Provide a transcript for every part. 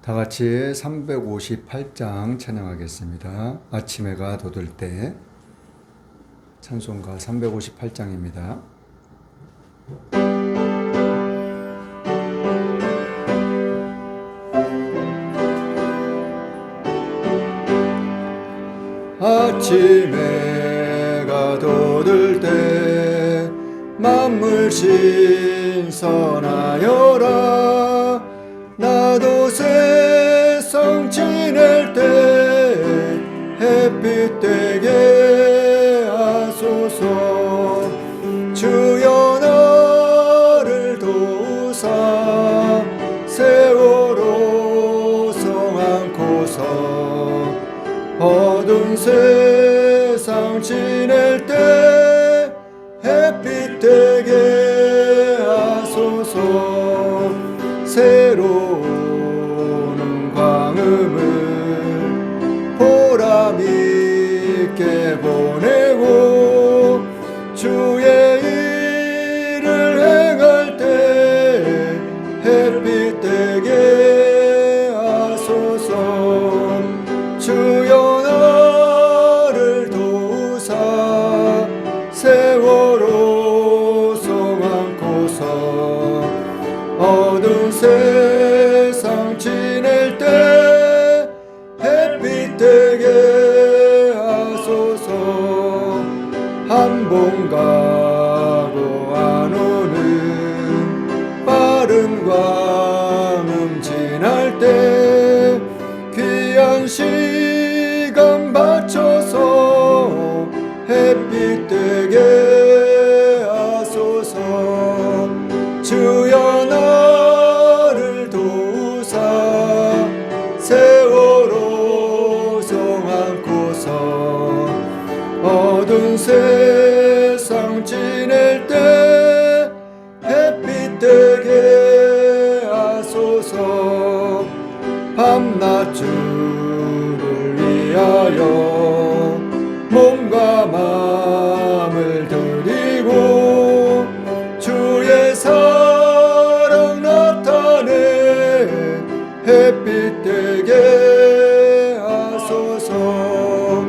다 같이 358장 찬양하겠습니다. 아침 해가 돋을 때 찬송가 358장입니다. 아침 해가 돋을 때 만물 신선하여라. 나도 세상 지낼 때 햇빛 되게 하소서. 주여 나를 도우사 세월호 성 안고서 어두운 세상 지낼 때 햇빛 되게 하소서. 새로운 광음을 보람 있게 보내고 주의 일을 행할 때 햇빛 되게 하소서. 주여 나를 도우사 세월호 성 안고서 어두운 세상 지낼 때 햇빛 되게 하소서. 한 번 가고 안 오는 빠른 광음 지날 때 귀한 시간 바쳐서 햇빛 되게 하소서. 주여 나를 도우사 세월호 성 안고서 어두운 세상 지낼 때 햇빛 되게 하소서. 밤낮 주를 위하여 몸과 마음을 드리고 주의 사랑 나타내 햇빛 되게 하소서.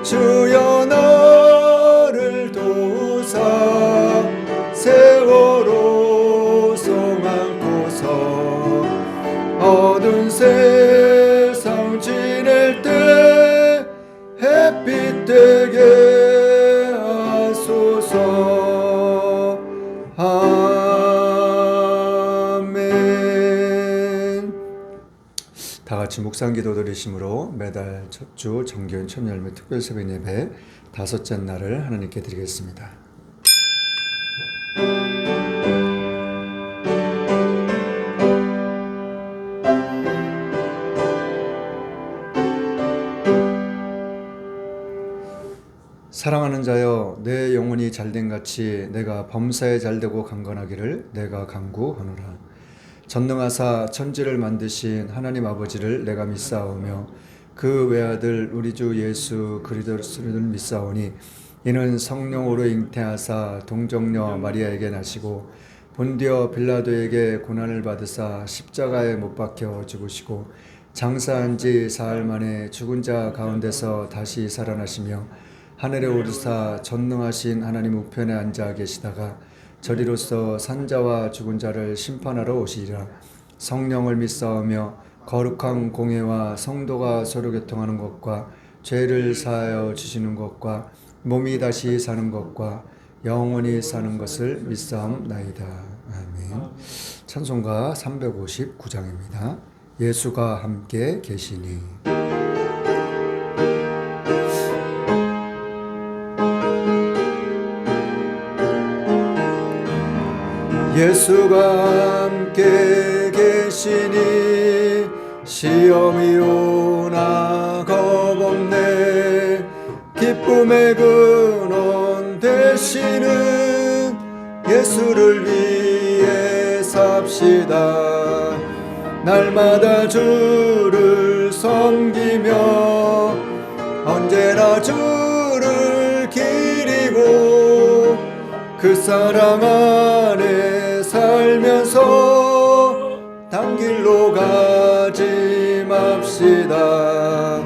주여 나를 도우사 세월호 성 안고서 어두운 세상 지낼 때 햇빛 되게 하소서. 아멘. 다 같이 묵상기도 드리심으로 매달 첫 주 정교인 천열매 특별 새벽 예배 다섯째 날을 하나님께 드리겠습니다. 사랑하는 자여, 내 영혼이 잘된 같이 내가 범사에 잘되고 강건하기를 내가 간구하노라. 전능하사 천지를 만드신 하나님 아버지를 내가 믿사오며 그 외아들 우리 주 예수 그리스도를 믿사오니 이는 성령으로 잉태하사 동정녀 마리아에게 나시고 본디오 빌라도에게 고난을 받으사 십자가에 못 박혀 죽으시고 장사한 지 사흘 만에 죽은 자 가운데서 다시 살아나시며 하늘에 오르사 전능하신 하나님 우편에 앉아 계시다가 저리로서 산자와 죽은 자를 심판하러 오시리라. 성령을 믿사오며 거룩한 공회와 성도가 서로 교통하는 것과 죄를 사하여 주시는 것과 몸이 다시 사는 것과 영원히 사는 것을 믿사옵나이다. 아멘. 찬송가 359장입니다. 예수가 함께 계시니. 예수가 함께 계시니 시험이 오나 겁없네. 기쁨의 근원 되시는 예수를 위해 삽시다. 날마다 주를 섬기며 언제나 주를 기리고 그 사랑 안에 살면서 당길 길로 가지 맙시다.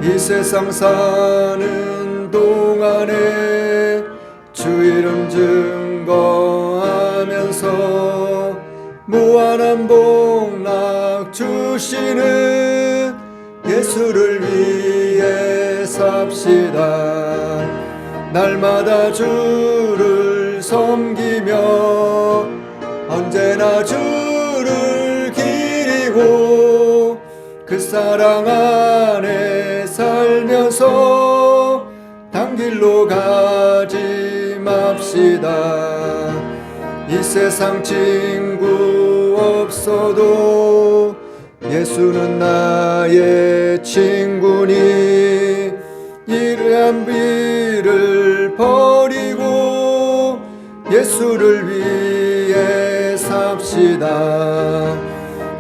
이 세상 사는 동안에 주 이름 증거하면서 무한한 복락 주시는 예수를 위해 삽시다. 날마다 주를 섬기며 언제나 주를 기리고 그 사랑 안에 살면서 단길로 가지 맙시다. 이 세상 친구 없어도 예수는 나의 친구니 이러한 비를 버리고 예수를 위해 삽시다.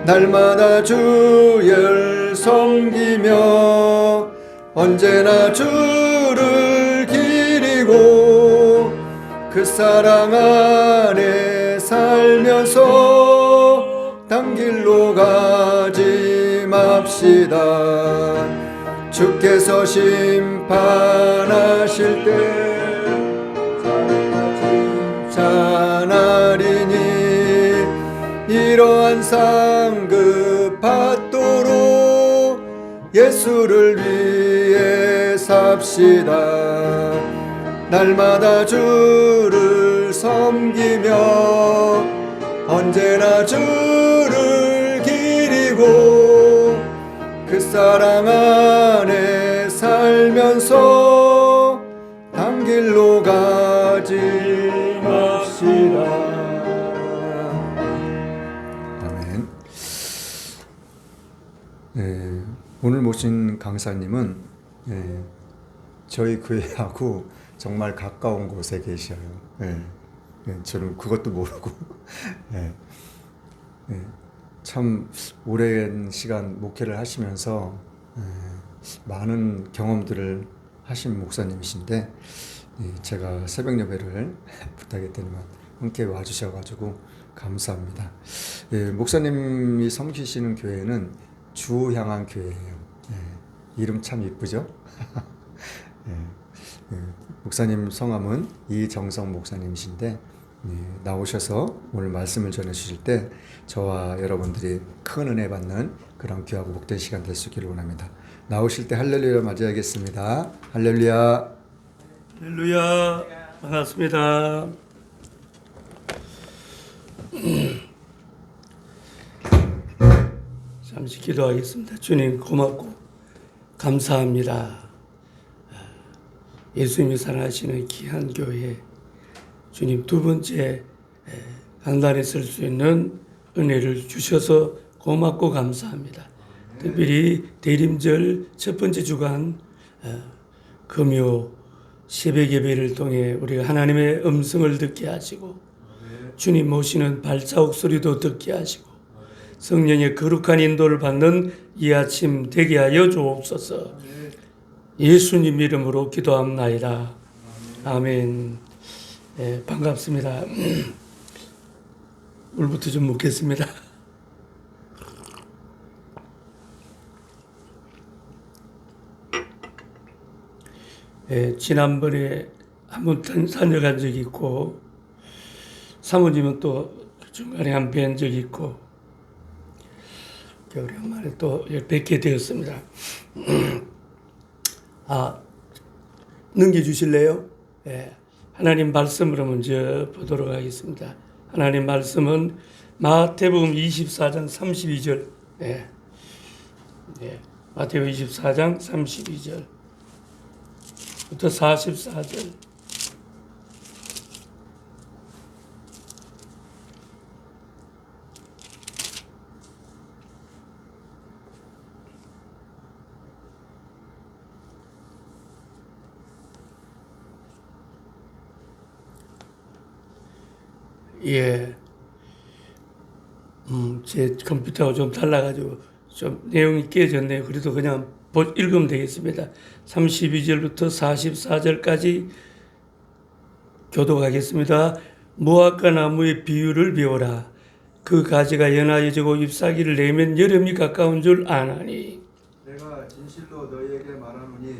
날마다 주를 섬기며 언제나 주를 기리고 그 사랑 안에 살면서 단길로 가지 맙시다. 주께서 심판하실 때 찬하리니 이러한 상급 받도록 예수를 위해 삽시다. 날마다 주를 섬기며 언제나 주를 기리고 그 사랑 안에 살면서 단길로 가지 맙시다. 아멘. 네, 오늘 모신 강사님은 저희 교회하고 정말 가까운 곳에 계셔요. 저는 그것도 모르고 참 오랜 시간 목회를 하시면서 많은 경험들을 하신 목사님이신데 제가 새벽 예배를 부탁했더니만 함께 와주셔가지고 감사합니다. 목사님이 섬기시는 교회는 주 향한 교회예요. 이름 참 이쁘죠? 목사님 성함은 이정성 목사님이신데 나오셔서 오늘 말씀을 전해 주실 때 저와 여러분들이 큰 은혜 받는 그런 귀하고 복된 시간 될 수 있기를 원합니다. 나오실 때 할렐루야 맞이하겠습니다. 할렐루야. 할렐루야. 반갑습니다. 잠시 기도하겠습니다. 주님 고맙고 감사합니다. 예수님이 사랑하시는 귀한 교회 주님 두 번째 강단에 설 수 있는 은혜를 주셔서 고맙고 감사합니다. 특별히 대림절 첫 번째 주간 금요 새벽 예배를 통해 우리가 하나님의 음성을 듣게 하시고 주님 모시는 발자국 소리도 듣게 하시고 성령의 거룩한 인도를 받는 이 아침 되게 하여 주옵소서. 예수님 이름으로 기도합나이다. 아멘. 반갑습니다. 물부터 좀 먹겠습니다. 지난번에 한번 다녀간 적이 있고 사모님은 또 중간에 한 번 뵌 적이 있고 오랜만에 또 뵙게 되었습니다. 넘겨주실래요? 하나님 말씀으로 먼저 보도록 하겠습니다. 하나님 말씀은 마태복음 24장 32절 마태복음 24장 32절부터 44절 제 컴퓨터가 좀 달라가지고 좀 내용이 깨졌네요. 그래도 그냥 읽으면 되겠습니다. 32절부터 44절까지 교독하겠습니다. 무화과 나무의 비유를 배워라. 그 가지가 연하여지고 잎사귀를 내면 여름이 가까운 줄 아나니 내가 진실로 너희에게 말하노니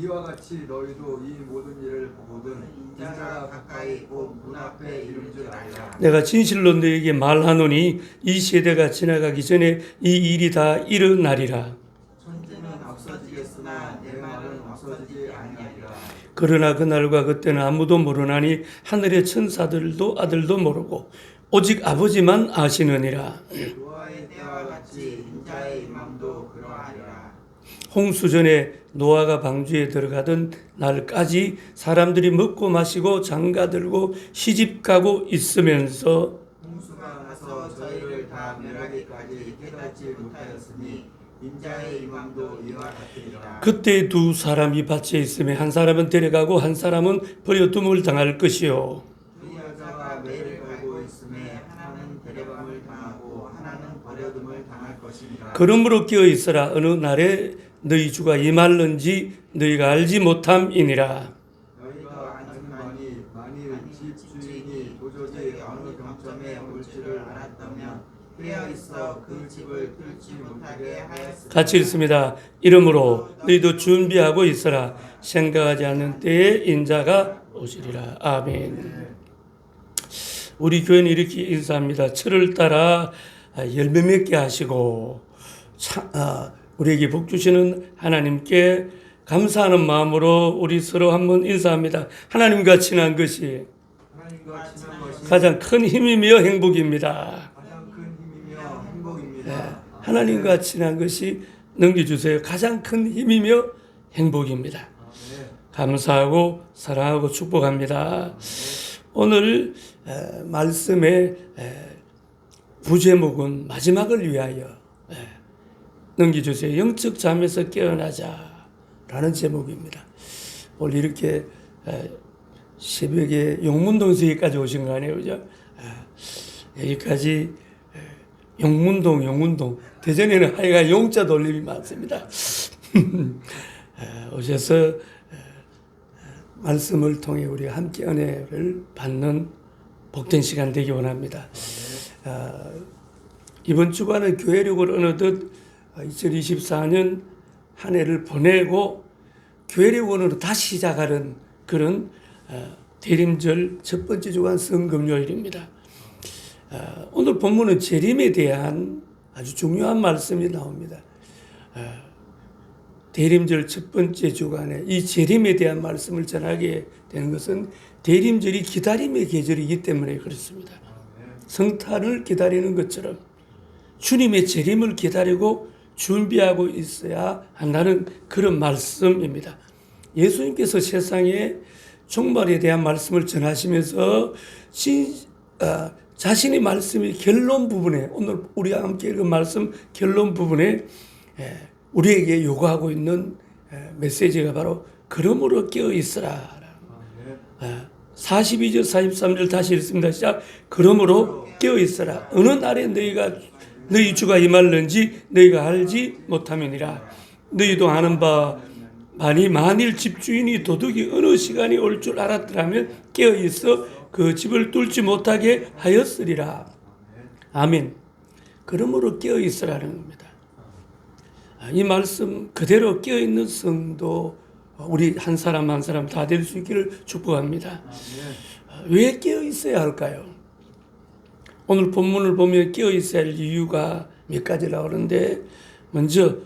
이와 같이 너희도 이 모든 일을 보거든 인자가 가까이 곧 문 앞에 이른 줄 알라. 내가 진실로 너에게 말하노니 이 세대가 지나가기 전에 이 일이 다 일어나리라. 천지는 앞서지겠으나 내 말은 앞서지지 아니하리라. 그러나 그날과 그때는 아무도 모르나니 하늘의 천사들도 아들도 모르고 오직 아버지만 아시느니라. 노아의 때와 같이 인자의 임함도 그러하리라. 홍수 전에 노아가 방주에 들어가던 날까지 사람들이 먹고 마시고 장가들고 시집가고 있으면서 홍수가 나서 저희를 다 멸하기까지 깨닫지 못하였으니 인자의 임함도 이와 같으리라. 그때 두 사람이 밭에 있으며 한 사람은 데려가고 한 사람은 버려둠을 당할 것이요. 두 여자가 매를 갈고 있음에 하나는 데려감을 당하고 하나는 버려둠을 당할 것이니라. 그러므로 깨어 있으라. 어느 날에 너희 주가 임할는지 너희가 알지 못함이니라. 너희가 아는만이 만일 집 주인이 도저히 어느 경점에 올 줄을 알았다면 깨어 있어 그 집을 뚫지 못하게 하였으리라. 같이 읽습니다. 이러므로 너희도 준비하고 있으라. 생각하지 않는 때에 인자가 오시리라. 아멘. 우리 교회는 이렇게 인사합니다. 철을 따라 열매 맺게 하시고 우리에게 복 주시는 하나님께 감사하는 마음으로 우리 서로 한번 인사합니다. 하나님과 친한 것이 하나님과 친한 것이 가장 큰 힘이며 행복입니다. 가장 큰 힘이며 행복입니다. 하나님과 친한 것이 넘겨주세요. 가장 큰 힘이며 행복입니다. 감사하고 사랑하고 축복합니다. 오늘 말씀의 부제목은 마지막을 위하여 넘겨주세요. 영적 잠에서 깨어나자라는 제목입니다. 오늘 이렇게 새벽에 용문동서기까지 오신 거 아니에요, 그죠? 여기까지 용문동 대전에는 하여간 용자 돌림이 많습니다. 오셔서 말씀을 통해 우리 함께 은혜를 받는 복된 시간 되기 원합니다. 이번 주간은 교회력을 어느덧 2024년 한 해를 보내고 교회력원으로 다시 시작하는 그런 대림절 첫 번째 주간 성금요일입니다. 오늘 본문은 재림에 대한 아주 중요한 말씀이 나옵니다. 대림절 첫 번째 주간에 이 재림에 대한 말씀을 전하게 되는 것은 대림절이 기다림의 계절이기 때문에 그렇습니다. 성탄을 기다리는 것처럼 주님의 재림을 기다리고 준비하고 있어야 한다는 그런 말씀입니다. 예수님께서 세상에 종말에 대한 말씀을 전하시면서 자신의 말씀의 결론 부분에 오늘 우리와 함께 읽은 말씀 결론 부분에 우리에게 요구하고 있는 메시지가 바로 그러므로 깨어 있으라. 42절 43절 다시 읽습니다. 시작. 그러므로 깨어 있으라. 어느 날에 너희 주가 임할는지 너희가 알지 못함이니라. 너희도 아는 바 많이 만일 집주인이 도둑이 어느 시간이 올 줄 알았더라면 깨어 있어 그 집을 뚫지 못하게 하였으리라. 아멘. 그러므로 깨어 있으라는 겁니다. 이 말씀 그대로 깨어 있는 성도 우리 한 사람 한 사람 다 될 수 있기를 축복합니다. 왜 깨어 있어야 할까요? 오늘 본문을 보면 깨어 있어야 할 이유가 몇 가지 나오는데 먼저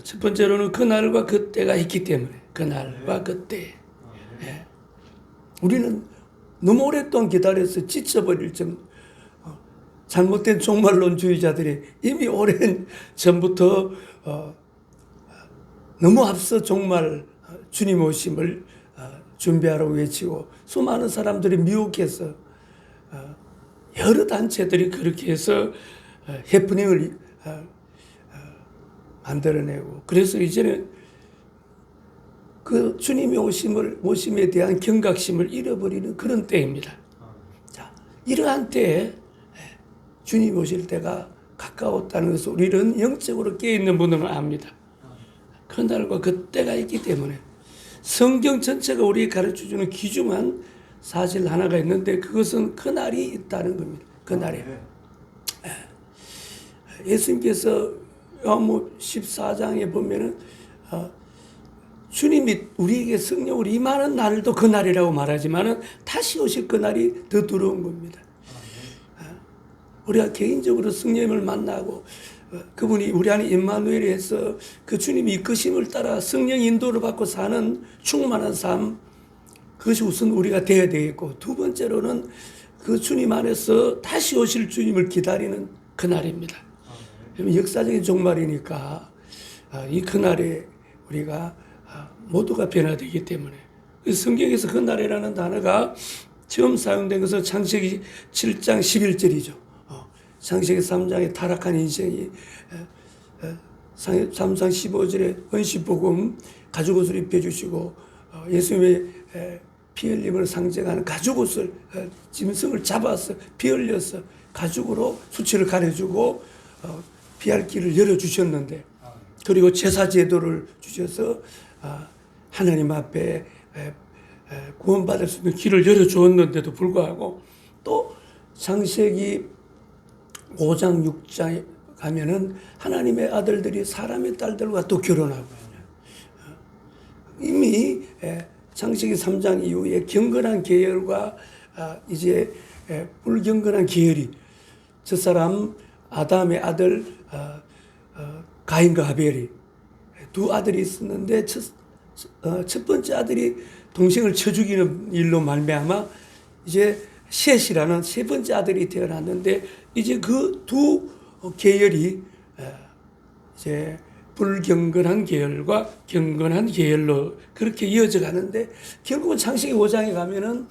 첫 번째로는 그날과 그때가 있기 때문에 그날과 그때 우리는 너무 오랫동안 기다려서 지쳐버릴 정도 잘못된 종말론주의자들이 이미 오랜 전부터 너무 앞서 종말 주님 오심을 준비하라고 외치고 수많은 사람들이 미혹해서 여러 단체들이 그렇게 해서 해프닝을 만들어내고 그래서 이제는 그 주님의 오심에 대한 경각심을 잃어버리는 그런 때입니다. 자, 이러한 때에 주님 오실 때가 가까웠다는 것을 우리는 영적으로 깨어있는 분들은 압니다. 그날과 그때가 있기 때문에 성경 전체가 우리에게 가르쳐주는 귀중한 사실 하나가 있는데 그것은 그날이 있다는 겁니다. 그날에. 예수님께서 요한복음 14장에 보면은 주님이 우리에게 성령으로 임하는 날도 그 날이라고 말하지만은 다시 오실 그 날이 더 두려운 겁니다. 우리가 개인적으로 성령님을 만나고 그분이 우리 안에 임마누엘이 해서 그 주님이 이끄심을 따라 성령 인도를 받고 사는 충만한 삶, 그것이 우선 우리가 되어야 되겠고, 두 번째로는 그 주님 안에서 다시 오실 주님을 기다리는 그날입니다. 역사적인 종말이니까 이 그날에 우리가 모두가 변화되기 때문에, 성경에서 그날이라는 단어가 처음 사용된 것은 창세기 7장 11절이죠. 창세기 3장의 타락한 인생이 3장 15절에 은시복음 가죽옷을 입혀주시고 예수님의 피 흘림을 상징하는 가죽옷을 짐승을 잡아서 피 흘려서 가죽으로 수치를 가려주고 피할 길을 열어주셨는데, 그리고 제사 제도를 주셔서 하나님 앞에 구원받을 수 있는 길을 열어주었는데도 불구하고 또 창세기 5장 6장에 가면은 하나님의 아들들이 사람의 딸들과 또 결혼하고, 이미 창세기 3장 이후에 경건한 계열과 이제 불경건한 계열이, 저 사람 아담의 아들 가인과 아벨이 두 아들이 있었는데 첫 번째 아들이 동생을 쳐 죽이는 일로 말미암아 이제 셋이라는 세 번째 아들이 태어났는데, 이제 그 두 계열이 이제 불경건한 계열과 경건한 계열로 그렇게 이어져 가는데, 결국은 창세기 5장에 가면은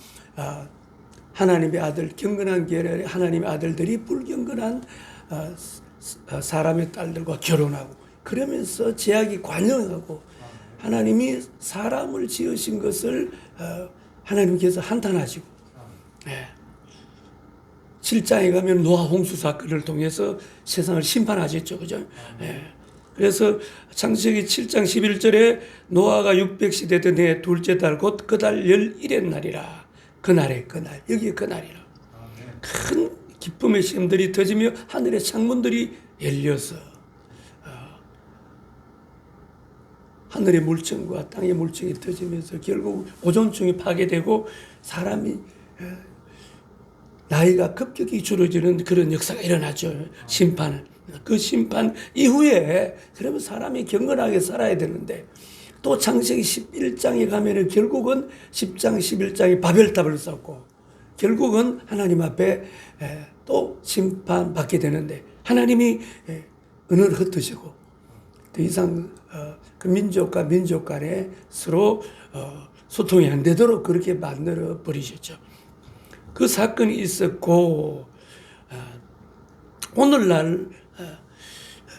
하나님의 아들, 경건한 계열의 하나님의 아들들이 불경건한 사람의 딸들과 결혼하고, 그러면서 제약이 관영하고 하나님이 사람을 지으신 것을 하나님께서 한탄하시고, 7장에 가면 노아 홍수 사건을 통해서 세상을 심판하셨죠. 그죠? 그래서 창세기 7장 11절에 노아가 600시대 된 해 둘째 달 곧 그 달 11의 날이라. 그날에 그날, 여기에 그날이라. 큰 기쁨의 샘들이 터지며 하늘의 창문들이 열려서 하늘의 물청과 땅의 물청이 터지면서 결국 오존층이 파괴되고 사람이 나이가 급격히 줄어지는 그런 역사가 일어나죠. 심판. 그 심판 이후에 그러면 사람이 경건하게 살아야 되는데, 또 창세기 11장에 가면은 결국은 10장 11장에 바벨탑을 쌓고 결국은 하나님 앞에 또 심판받게 되는데, 하나님이 은을 흩으시고 더 이상 그 민족과 민족 간에 서로 소통이 안 되도록 그렇게 만들어 버리셨죠. 그 사건이 있었고, 오늘날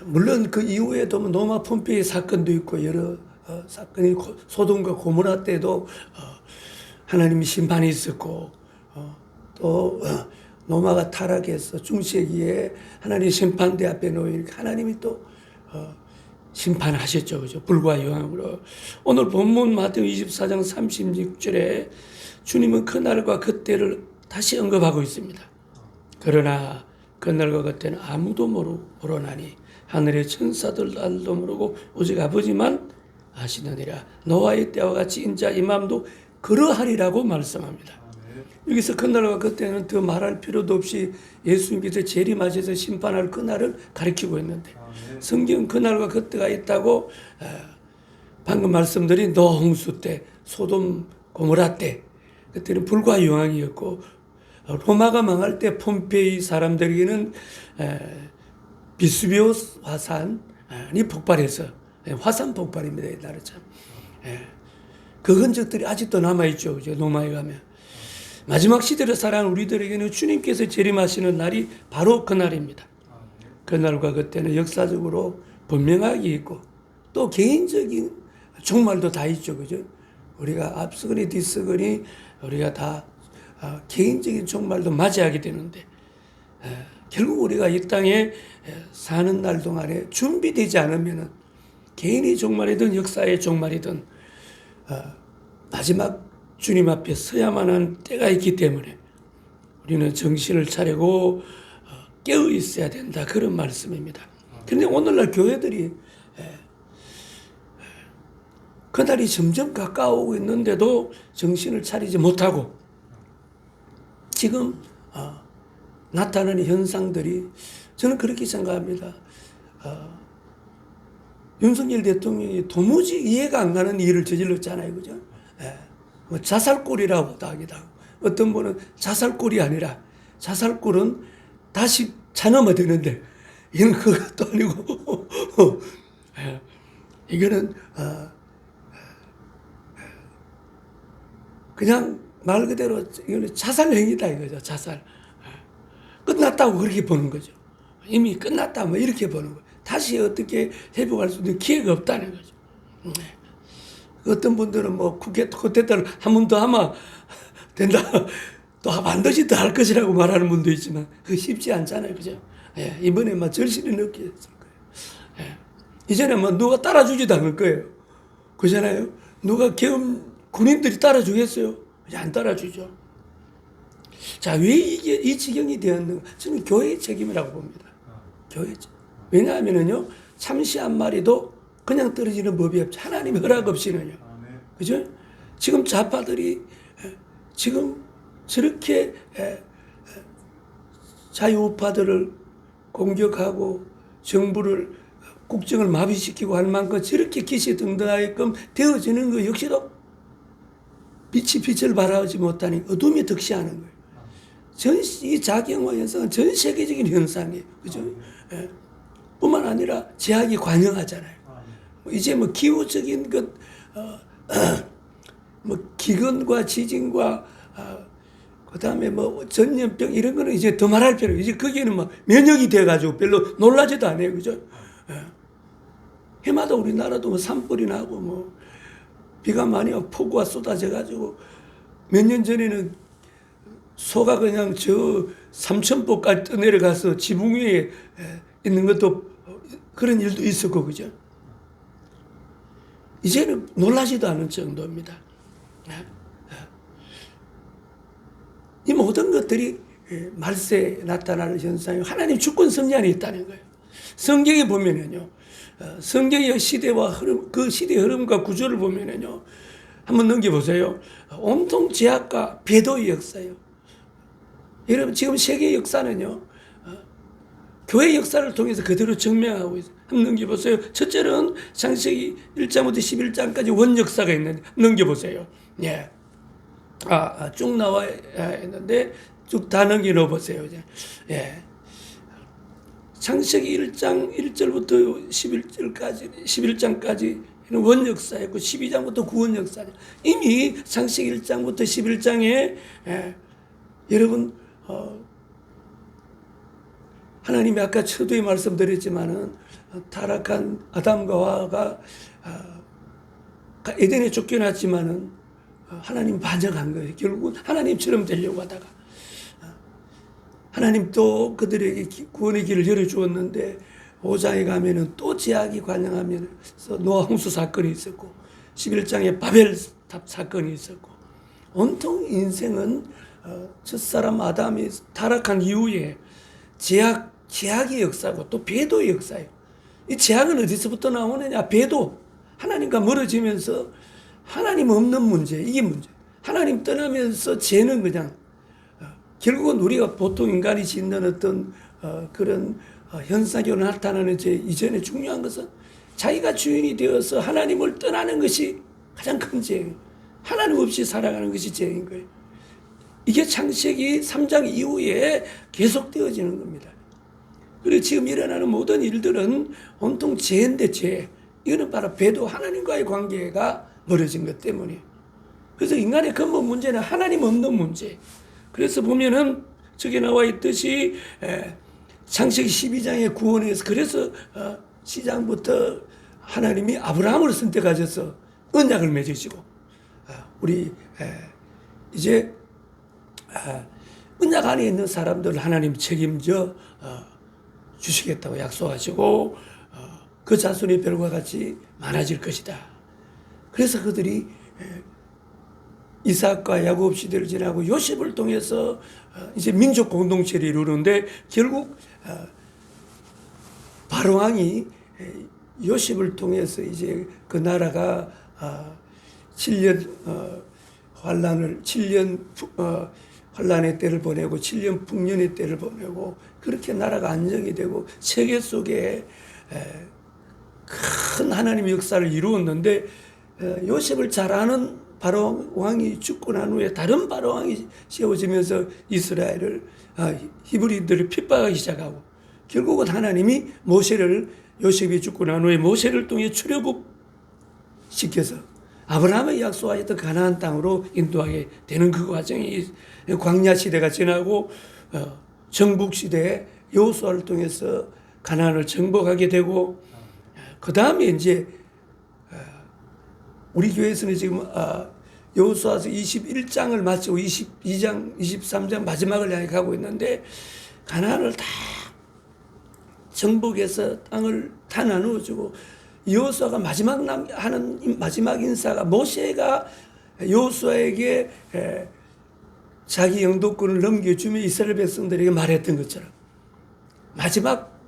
물론 그 이후에도 노마 폼페이 사건도 있고 여러 사건이, 소돔과 고모라 때도 하나님의 심판이 있었고, 또 노마가 타락해서 중세기에 하나님 심판대 앞에 놓이니까 하나님이 또 심판하셨죠. 그죠? 불과 영향으로. 오늘 본문 마태복음 24장 36절에 주님은 그날과 그때를 다시 언급하고 있습니다. 그러나 그날과 그때는 아무도 모르나니 하늘의 천사들도 모르고 오직 아버지만 아시느니라. 노아의 때와 같이 인자 임함도 그러하리라고 말씀합니다. 여기서 그날과 그때는 더 말할 필요도 없이 예수님께서 재림하셔서 심판할 그날을 가리키고 있는데, 성경 그날과 그때가 있다고 방금 말씀드린 노아 홍수 때, 소돔 고모라 때, 그때는 불과 유황이었고, 로마가 망할 때 폼페이 사람들에게는 비수비오 화산이 폭발해서, 화산 폭발입니다. 옛날에 참. 그 흔적들이 아직도 남아있죠. 로마에 가면. 마지막 시대를 살아가는 우리들에게는 주님께서 재림하시는 날이 바로 그날입니다. 그날과 그때는 역사적으로 분명하게 있고, 또 개인적인 종말도 다 있죠. 그죠? 우리가 앞서거니 뒤서거니 우리가 다 개인적인 종말도 맞이하게 되는데, 결국 우리가 이 땅에 사는 날 동안에 준비되지 않으면 개인의 종말이든 역사의 종말이든 마지막 주님 앞에 서야만 한 때가 있기 때문에 우리는 정신을 차리고 깨어 있어야 된다. 그런 말씀입니다. 그런데 오늘날 교회들이 그날이 점점 가까워오고 있는데도 정신을 차리지 못하고 지금 나타나는 현상들이 저는 그렇게 생각합니다. 윤석열 대통령이 도무지 이해가 안 가는 일을 저질렀잖아요. 그죠? 뭐 자살골이라고도 하기도 하고 어떤 분은 자살골이 아니라 자살골은 다시 찬음이 되는데 이건 그것도 아니고 이거는 그냥 말 그대로 이거는 자살행위다 이거죠. 자살. 끝났다고 그렇게 보는 거죠. 이미 끝났다 뭐 이렇게 보는 거예요. 다시 어떻게 회복할 수 있는 기회가 없다는 거죠. 어떤 분들은 뭐 쿠데타를 한 번 더 하면 된다. 또 반드시 더 할 것이라고 말하는 분도 있지만 그거 쉽지 않잖아요. 그죠? 예, 이번에 막 절실히 느꼈을 거예요. 예. 이전에 뭐 누가 따라주지도 않을 거예요. 그잖아요. 누가 군인들이 따라주겠어요? 안 따라주죠. 자, 왜 이게 이 지경이 되었는가? 저는 교회의 책임이라고 봅니다. 교회 책임. 왜냐하면요, 참시 한 마리도 그냥 떨어지는 법이 없죠. 하나님의 허락 없이는요. 그죠? 지금 좌파들이 지금 저렇게 자유우파들을 공격하고 정부를 국정을 마비시키고 할 만큼 저렇게 기시등등하게끔 되어지는 것 역시도 빛이 빛을 발하지 못하니 어둠이 득시하는 거예요. 이 자경화 현상은 전 세계적인 현상이에요. 그죠? 예. 뿐만 아니라 제약이 관영하잖아요. 이제 뭐 기후적인 것, 뭐 기근과 지진과 그 다음에 뭐 전염병 이런 거는 이제 더 말할 필요. 이제 거기에는 뭐 면역이 돼가지고 별로 놀라지도 않아요. 그죠? 예. 해마다 우리나라도 뭐 산불이 나고 뭐 비가 많이 오고 폭우가 쏟아져가지고 몇 년 전에는 소가 그냥 저 삼천포까지 떠내려가서 지붕 위에 있는 것도 그런 일도 있었고, 그죠? 이제는 놀라지도 않을 정도입니다. 이 모든 것들이 말세에 나타나는 현상이 하나님 주권 섭리 안에 있다는 거예요. 성경에 보면은요, 성경의 시대와 흐름, 그 시대의 흐름과 구조를 보면은요, 한번 넘겨보세요. 온통 제약과 배도의 역사예요. 여러분, 지금 세계 역사는요, 교회 역사를 통해서 그대로 증명하고 있어요. 한번 넘겨보세요. 첫째는 창세기 1장부터 11장까지 원역사가 있는데, 넘겨보세요. 예. 쭉 나와 있는데, 쭉 다 넘겨놓으세요. 예. 창세기 1장 1절부터 11장까지 원역사였고 12장부터 구원역사죠. 이미 창세기 1장부터 11장에 여러분 하나님이 아까 처두에 말씀드렸지만은 타락한 아담과 하와가 에덴에 쫓겨났지만은 하나님 반역한 거예요. 결국은 하나님처럼 되려고 하다가 하나님 또 그들에게 구원의 길을 열어주었는데 5장에 가면은 또 제약이 관영하면서 노아 홍수 사건이 있었고 11장에 바벨탑 사건이 있었고 온통 인생은 첫사람 아담이 타락한 이후에 제약의 역사고 또 배도의 역사예요. 이 제약은 어디서부터 나오느냐? 배도. 하나님과 멀어지면서 하나님 없는 문제, 이게 문제. 하나님 떠나면서 죄는 그냥 결국은 우리가 보통 인간이 짓는 어떤 그런 현상으로 나타나는 죄 이전에 중요한 것은 자기가 주인이 되어서 하나님을 떠나는 것이 가장 큰 죄예요. 하나님 없이 살아가는 것이 죄인 거예요. 이게 창세기 3장 이후에 계속되어지는 겁니다. 그리고 지금 일어나는 모든 일들은 온통 죄인데 죄. 이거는 바로 배도 하나님과의 관계가 멀어진 것 때문이에요. 그래서 인간의 근본 문제는 하나님 없는 문제. 그래서 보면은 저기 나와 있듯이 창세기 12장의 구원에서 그래서 시장부터 하나님이 아브라함을 선택하셔서 언약을 맺으시고 우리 이제 언약 안에 있는 사람들 하나님 책임져 주시겠다고 약속하시고 그 자손이 별과 같이 많아질 것이다. 그래서 그들이 이삭과 야곱 시대를 지나고 요셉을 통해서 이제 민족 공동체를 이루는데 결국 바로 왕이 요셉을 통해서 이제 그 나라가 7년 환란의 때를 보내고 7년 풍년의 때를 보내고 그렇게 나라가 안정이 되고 세계 속에 큰 하나님의 역사를 이루었는데 요셉을 잘 아는 바로 왕이 죽고 난 후에 다른 바로 왕이 세워지면서 이스라엘을 히브리들을 핍박하기 시작하고 결국은 하나님이 요셉이 죽고 난 후에 모세를 통해 출애굽 시켜서 아브라함의 약속하였던 가나안 땅으로 인도하게 되는 그 과정이 광야 시대가 지나고 정복 시대에 여호수아를 통해서 가나안을 정복하게 되고 그 다음에 이제 우리 교회에서는 지금 여호수아서 21장을 마치고 22장, 23장 마지막을 향해 가고 있는데 가나안을 다 정복해서 땅을 다 나누어주고 여호수아가 하는 마지막 인사가 모세가 여호수아에게 자기 영도권을 넘겨주며 이스라엘 백성들에게 말했던 것처럼 마지막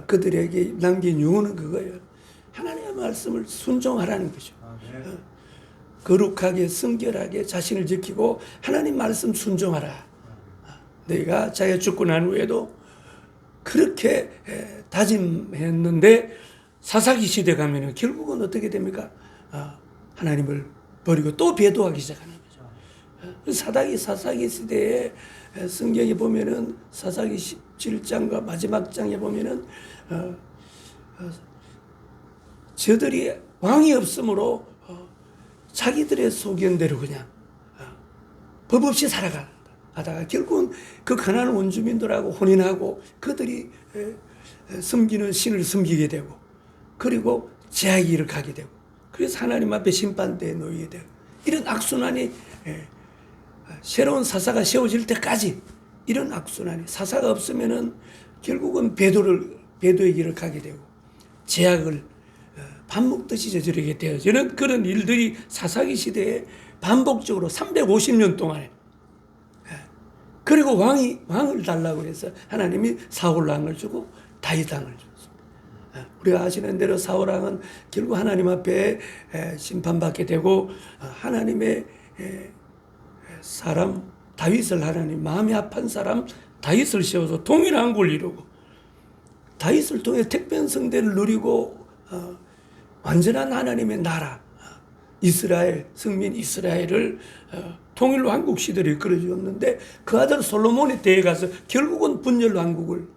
그들에게 남긴 유언은 그거예요. 하나님의 말씀을 순종하라는 거죠. 거룩하게 성결하게 자신을 지키고 하나님 말씀 순종하라. 너희가 자기가 죽고 난 후에도 그렇게 다짐했는데 사사기 시대 가면은 결국은 어떻게 됩니까? 하나님을 버리고 또 배도하기 시작하는 거죠. 사사기 시대에 성경에 보면은 사사기 17장과 마지막 장에 보면은 저들이 왕이 없으므로 자기들의 소견대로 그냥 법 없이 살아가다가 결국은 그 가나안 원주민들하고 혼인하고 그들이 섬기는 신을 섬기게 되고 그리고 제약의 길을 가게 되고 그래서 하나님 앞에 심판대에 놓이게 되고 이런 악순환이 새로운 사사가 세워질 때까지 이런 악순환이 사사가 없으면은 결국은 배도의 길을 가게 되고 제약을 밥 먹듯이 저지르게 되어지는 그런 일들이 사사기 시대에 반복적으로 350년 동안에 그리고 왕을 달라고 해서 하나님이 사울 왕을 주고 다윗 왕을 줬습니다. 우리가 아시는 대로 사울 왕은 결국 하나님 앞에 심판받게 되고 하나님의 사람 다윗을 하나님 마음이 아픈 사람 다윗을 세워서 통일한국을 이루고 다윗을 통해 택변 성대를 누리고 완전한 하나님의 나라 이스라엘 성민 이스라엘을 통일 왕국 시대를 이끌어주었는데 그 아들 솔로몬의 때에 가서 결국은 분열 왕국을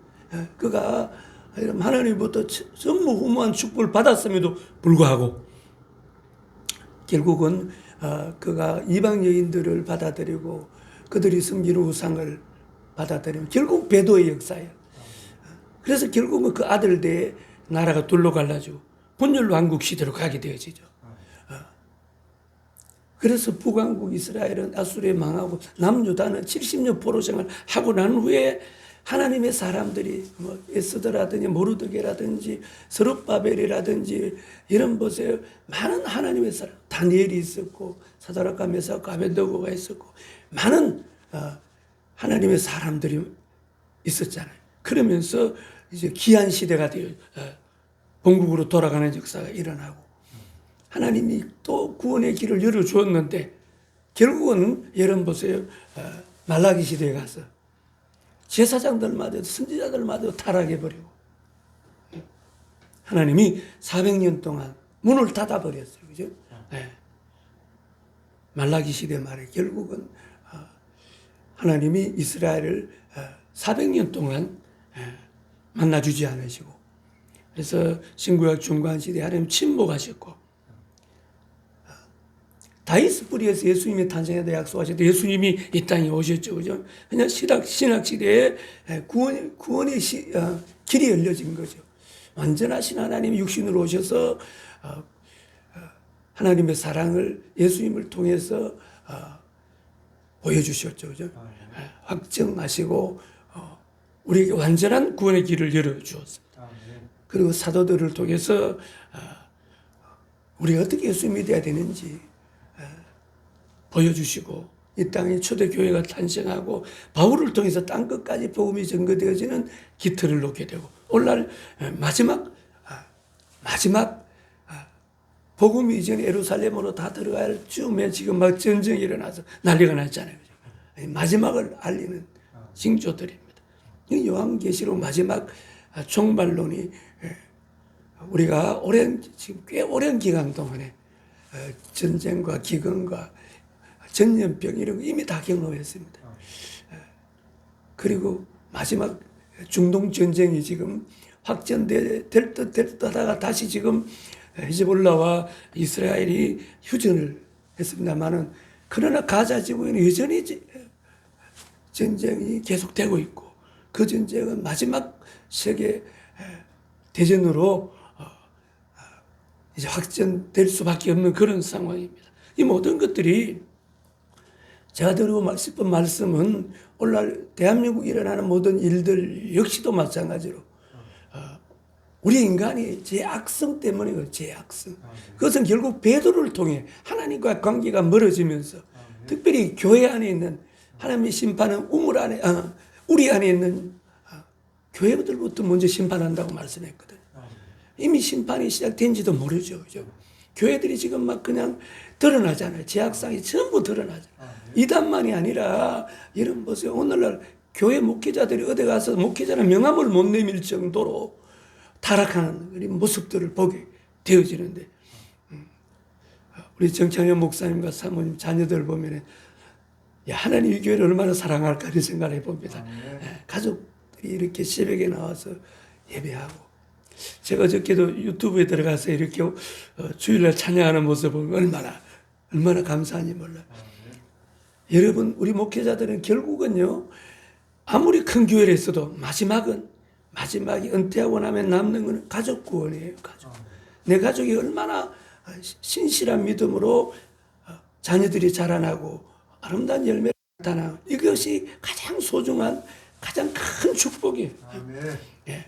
그가 하나님부터 전무후무한 축복을 받았음에도 불구하고 결국은 그가 이방 여인들을 받아들이고 그들이 섬기는 우상을 받아들이면 결국 배도의 역사예요. 그래서 결국은 그 아들 때에 나라가 둘로 갈라지고 분열 왕국 시대로 가게 되어지죠. 그래서 북왕국 이스라엘은 아수르에 망하고 남유다는 70년 포로 생활을 하고 난 후에 하나님의 사람들이 뭐 에스더라든지 모르드게라든지 스룹바벨이라든지 이런 보세요. 많은 하나님의 사람 다니엘이 있었고 사드락과 메삭과 아벤느고가 있었고 많은 하나님의 사람들이 있었잖아요. 그러면서 이제 기한 시대가 되어 본국으로 돌아가는 역사가 일어나고 하나님이 또 구원의 길을 열어주었는데 결국은 여러분 보세요. 말라기 시대에 가서 제사장들마다 선지자들마다 타락해버리고 하나님이 400년 동안 문을 닫아버렸어요. 그죠? 네. 말라기 시대 말에 결국은 하나님이 이스라엘을 400년 동안 만나주지 않으시고 그래서 신구약 중간 시대에 하나님 침묵하셨고 다윗 뿌리에서 예수님이 탄생하다 약속하셨는데 예수님이 이 땅에 오셨죠. 그죠? 그냥 신약 시대에 구원의 길이 열려진 거죠. 완전하신 하나님이 육신으로 오셔서 하나님의 사랑을 예수님을 통해서 보여주셨죠. 그죠? 확증하시고 우리에게 완전한 구원의 길을 열어주었습니다. 그리고 사도들을 통해서 우리가 어떻게 예수 믿어야 되는지 보여주시고 이 땅에 초대교회가 탄생하고 바울을 통해서 땅끝까지 복음이 전거되어지는 기틀을 놓게 되고 오늘날 마지막 복음 이전에 예루살렘으로 다 들어갈 즈음에 지금 막 전쟁이 일어나서 난리가 났잖아요. 마지막을 알리는 징조들입니다. 이 요한계시록 마지막 종말론이 우리가 지금 꽤 오랜 기간 동안에 전쟁과 기근과 전염병 이런 거 이미 다 경험했습니다. 그리고 마지막 중동 전쟁이 지금 확전될 듯 하다가 다시 지금 히즈볼라와 이스라엘이 휴전을 했습니다만은 그러나 가자 지구에는 여전히 전쟁이 계속되고 있고 그 전쟁은 마지막 세계 대전으로 이제 확전될 수밖에 없는 그런 상황입니다. 이 모든 것들이 제가 드리고 싶은 말씀은 오늘날 대한민국에 일어나는 모든 일들 역시도 마찬가지로 우리 인간이 제 악성 때문에 제 악성. 그것은 결국 배도를 통해 하나님과 관계가 멀어지면서 특별히 교회 안에 있는 하나님의 심판은 우리 안에 있는 교회들부터 먼저 심판한다고 말씀했거든요. 이미 심판이 시작된지도 모르죠. 그죠? 교회들이 지금 막 그냥 드러나잖아요. 제 악상이 전부 드러나잖아요. 이단만이 아니라 여러분 보세요. 오늘날 교회 목회자들이 어디 가서 목회자는 명함을 못 내밀 정도로 타락하는 그런 모습들을 보게 되어지는데 우리 정창현 목사님과 사모님 자녀들 보면 하나님 이 교회를 얼마나 사랑할까 이런 생각을 해봅니다. 가족들이 이렇게 새벽에 나와서 예배하고 제가 어저께도 유튜브에 들어가서 이렇게 주일날 찬양하는 모습을 보면 얼마나 감사한지 몰라요. 여러분 우리 목회자들은 결국은요 아무리 큰 교회를 했어도 마지막이 은퇴하고 나면 남는 것은 가족 구원이에요. 내 가족이 얼마나 신실한 믿음으로 자녀들이 자라나고 아름다운 열매를 나타나고 이것이 가장 소중한 가장 큰 축복이에요. 예.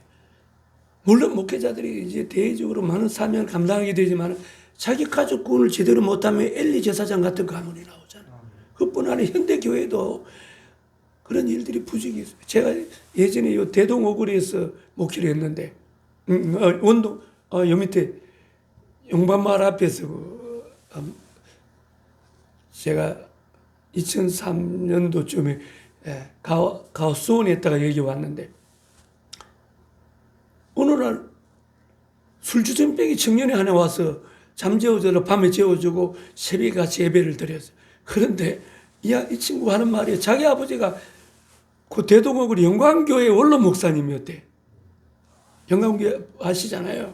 물론 목회자들이 이제 대외적으로 많은 사명을 감당하게 되지만 자기 가족 구원을 제대로 못하면 엘리 제사장 같은 가문이 나오잖아요. 그뿐 아니라 현대 교회도 그런 일들이 부족이 있어요. 제가 예전에 요 대동오거리에서 목회를 했는데, 요 밑에 용반마을 앞에서 제가 2003년도쯤에 가수원에 있다가 여기 왔는데, 어느 날 술주정뱅이 청년이 하나 와서 잠재워주고 밤에 재워주고 새벽에 같이 예배를 드렸어요. 그런데 이 친구가 하는 말이에요. 자기 아버지가 그 대동호구리 영광교회 원로 목사님이었대. 영광교회 아시잖아요.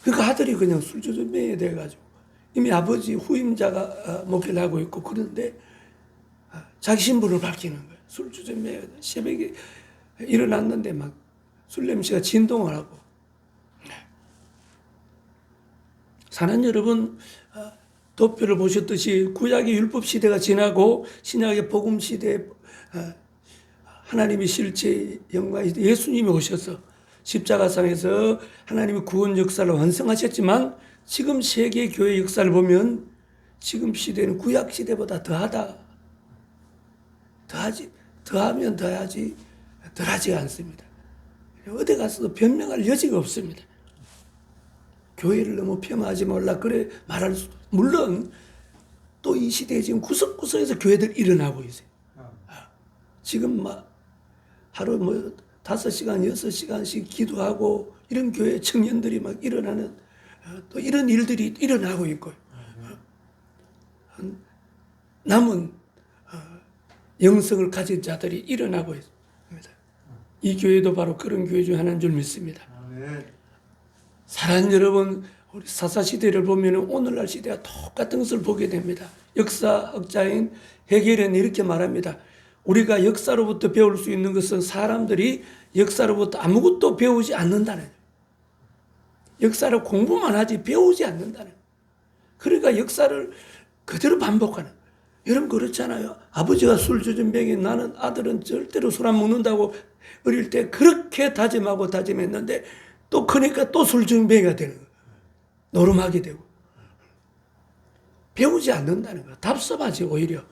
그러니까 아들이 그냥 술주정뱅이 돼가지고 이미 아버지 후임자가 목회를 하고 있고 그런데 자기 신분을 밝히는 거예요. 술주정뱅이 새벽에 일어났는데 막 술 냄새가 진동을 하고. 사는 여러분 도표를 보셨듯이 구약의 율법 시대가 지나고 신약의 복음 시대 하나님의 실제 영광이 예수님이 오셔서 십자가상에서 하나님의 구원 역사를 완성하셨지만 지금 세계 교회 역사를 보면 지금 시대는 구약 시대보다 더하면 더하지 덜하지 않습니다. 어디 가서도 변명할 여지가 없습니다. 교회를 너무 폄하하지 말라 그래 말할 수도 물론 또 이 시대에 지금 구석구석에서 교회들 일어나고 있어요. 지금 막 하루 5시간, 6시간씩 기도하고 이런 교회 청년들이 막 일어나는 또 이런 일들이 일어나고 있고요. 남은 영성을 가진 자들이 일어나고 있습니다. 이 교회도 바로 그런 교회 중 하나인 줄 믿습니다. 사랑하는 여러분, 우리 사사시대를 보면 오늘날 시대와 똑같은 것을 보게 됩니다. 역사학자인 헤겔은 이렇게 말합니다. 우리가 역사로부터 배울 수 있는 것은 사람들이 역사로부터 아무것도 배우지 않는다는 거예요. 역사를 공부만 하지 배우지 않는다는 거예요. 그러니까 역사를 그대로 반복하는 거예요. 여러분 그렇잖아요. 아버지가 술주정뱅이 나는 아들은 절대로 술 안 먹는다고 어릴 때 그렇게 다짐했는데 또 크니까 또 술주정뱅이가 되는 거예요. 노름하게 되고 배우지 않는다는 거야. 답답하지 오히려.